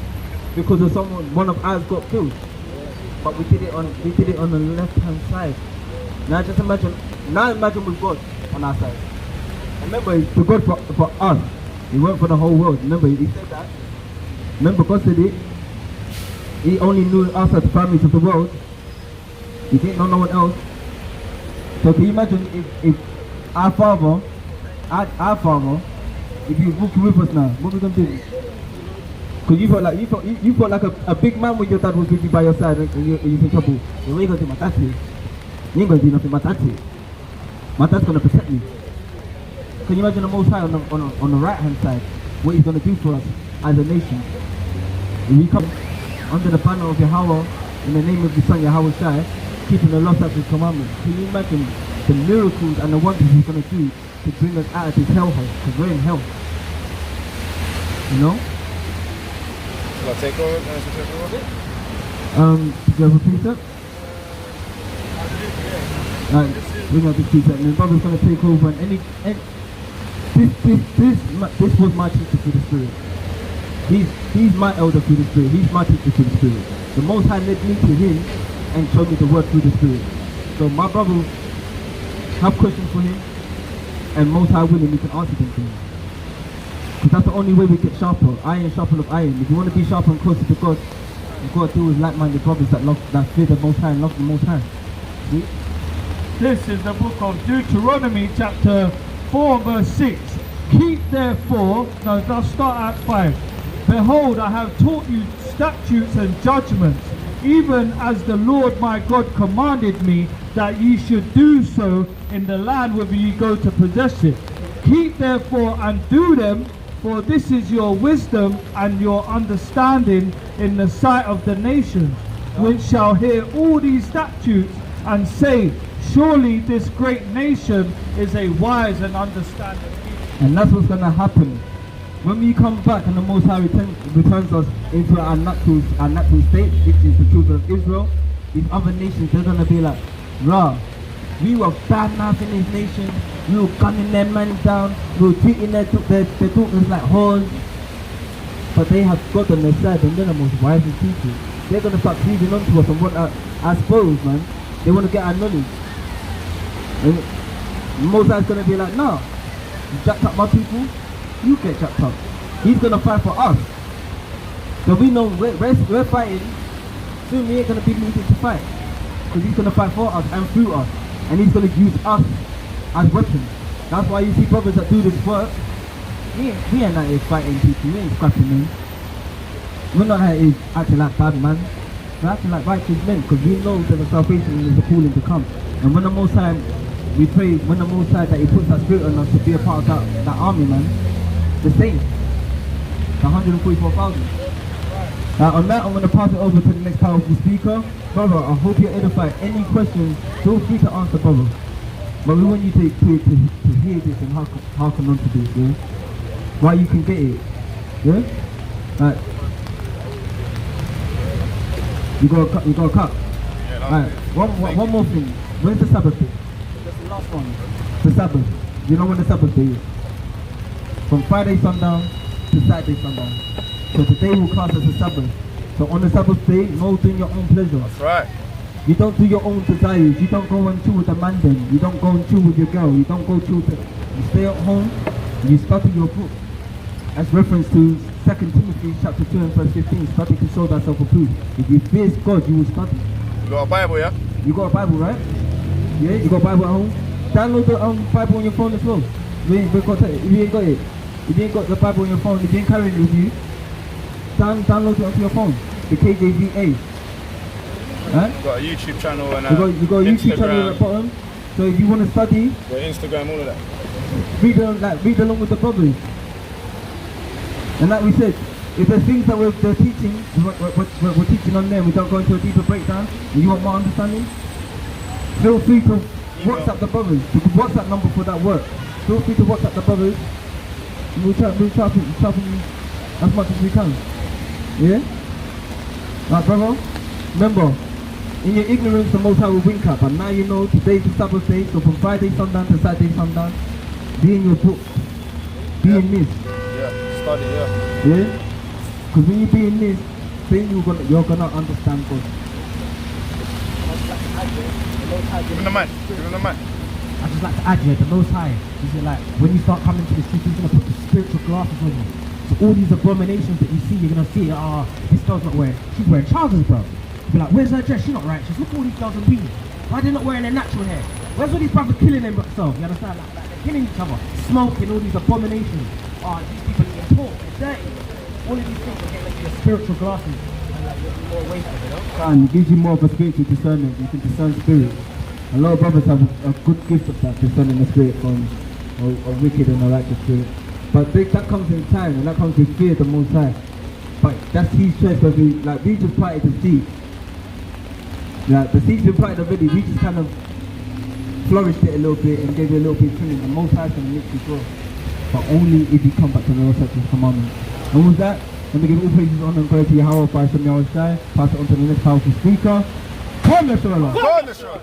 because of one of ours got killed. But we did it on the left-hand side. Now just imagine with God on our side. Remember, it's for God for us. He weren't for the whole world. Remember, he said that. Remember, God said it. He only knew us as the families of the world. He didn't know no one else. So can you imagine if our father, if he was walking with us now, what we gonna do? Because you felt like a big man when your dad was with you by your side and you're in trouble. What are you gonna do, my daddy? You ain't gonna do nothing, my daddy. My dad's gonna protect me. Can you imagine the Most High on the right hand side, what he's gonna do for us as a nation? If we come under the banner of Yahweh, in the name of the Son Yahweh Shai, keeping the law, statutes, commandments. Can you imagine the miracles and the wonders he's going to do to bring us out of this hellhole? Because we're in hell. You know? Shall I take over? Do you have a precept? Alright, bring out the precept. And then Brother's going to take over. And this was my teacher through the Spirit. He's my elder through the Spirit. He's my teacher through the Spirit. The Most High led me to him and showed me the word through the Spirit. So my brother have questions for him, and Most High willing, we can answer them to him. Because that's the only way we get sharper. Iron sharper of iron. If you want to be sharper and closer to God, you've got to deal with like-minded brothers that fear the Most High and love the Most High. See? This is the book of Deuteronomy chapter 4 verse 6. Keep therefore, no, let's start at 5. Behold, I have taught you statutes and judgments, even as the Lord my God commanded me, that ye should do so in the land whither ye go to possess it. Keep therefore and do them, for this is your wisdom and your understanding in the sight of the nations, which shall hear all these statutes and say, surely this great nation is a wise and understanding people. And that's what's going to happen. When we come back and the Most High returns us into our natural state, which is the children of Israel, these other nations, they're going to be like, Raw. We were bad mouthing this nation. We were gunning their men down. We were treating their daughters like whores. But they have God on their side, and they're the most wisest people. They're gonna start feeding onto us and want I suppose, man. They want to get our knowledge. And Moses gonna be like, no, you jacked up my people, you get jacked up. He's gonna fight for us. So we know we're fighting. Soon we ain't gonna be needed to fight, because he's gonna fight for us and through us, and he's gonna use us as weapons. That's why you see brothers that do this work. We ain't out here fighting people. We ain't scrapping men. We're not out here acting like bad man. We're acting like righteous men, because we know that the salvation is a calling to come. And when the Most High, we pray, when the Most High that He puts that spirit on us to be a part of that army, man, the same. The 144,000. Now on that, I'm going to pass it over to the next powerful speaker. Brother, I hope you're edified. Any questions, feel free to answer, brother. But we want you to hear this and hearken on to this, yeah? Why you can get it, yeah? Right. You got a cut. Yeah, right. One more thing. When's the Sabbath day? That's the last one. The Sabbath. You know when the Sabbath day is? From Friday sundown to Saturday sundown. So today will class as a Sabbath. So on the Sabbath day, no doing your own pleasure. That's right. You don't do your own desires. You don't go and chill with the man then. You don't go and chill with your girl. You don't go chill you stay at home. You study your book. As reference to 2 Timothy chapter 2 and verse 15, study to show thyself approved. If you fear God, you will study. You got a Bible, yeah? You got a Bible, right? Yeah, you got a Bible at home? Download the Bible on your phone as well. If you ain't got it, if you ain't got the Bible on your phone, if you ain't carrying it with you, download it onto your phone. The KJVA. Huh? You got a YouTube channel and you got a YouTube channel at the bottom. So if you want to study, you got Instagram, all of that. Read along with the brothers. And like we said, if there's things that we're teaching, we're teaching on them, we don't go into a deeper breakdown, and you want more understanding, feel free to WhatsApp the brothers. The WhatsApp number for that work. Feel free to WhatsApp the brothers. And we'll sharpen as much as we can. Yeah? Right, brother? Remember, in your ignorance, the Most High will wink at, but now you know today's the Sabbath day, so from Friday sundown to Saturday sundown, be in your book, be in this. Study, yeah. Yeah? Because when you be in this, then you're gonna understand God. Give him the mic. Give him the mic. I just like to add here, the Most High, is it like, when you start coming to the street, He's going to put the spiritual glasses on you. So all these abominations that you see, you're going to see, this girl's not wearing, she's wearing trousers, bro. You'll be like, where's her dress? She's not right. She's look at all these girls on weed. Why are they not wearing their natural hair? Where's all these brothers killing themselves? You understand? Like they're killing each other, smoking, all these abominations. These people are getting pork, they're dirty. All of these things are getting like your spiritual glasses. And like, you're more awake of it, you know? And it gives you more of a spiritual discernment. You can discern spirit. A lot of brothers have a good gift of that, discerning the spirit from a wicked and a righteous spirit. But that comes in time, and that comes with fear of the Most High. But that's His choice, because we just planted the seed. Yeah, the seed's been planted already. We just kind of flourished it a little bit and gave it a little bit of training. The Most High's going to make you grow, but only if you come back to the Lord's commandments. And with that, let me give all praises, honor, and glory to Yahweh by Shem Yahweh Shai. Pass it on to the next powerful speaker. Come, let's roll.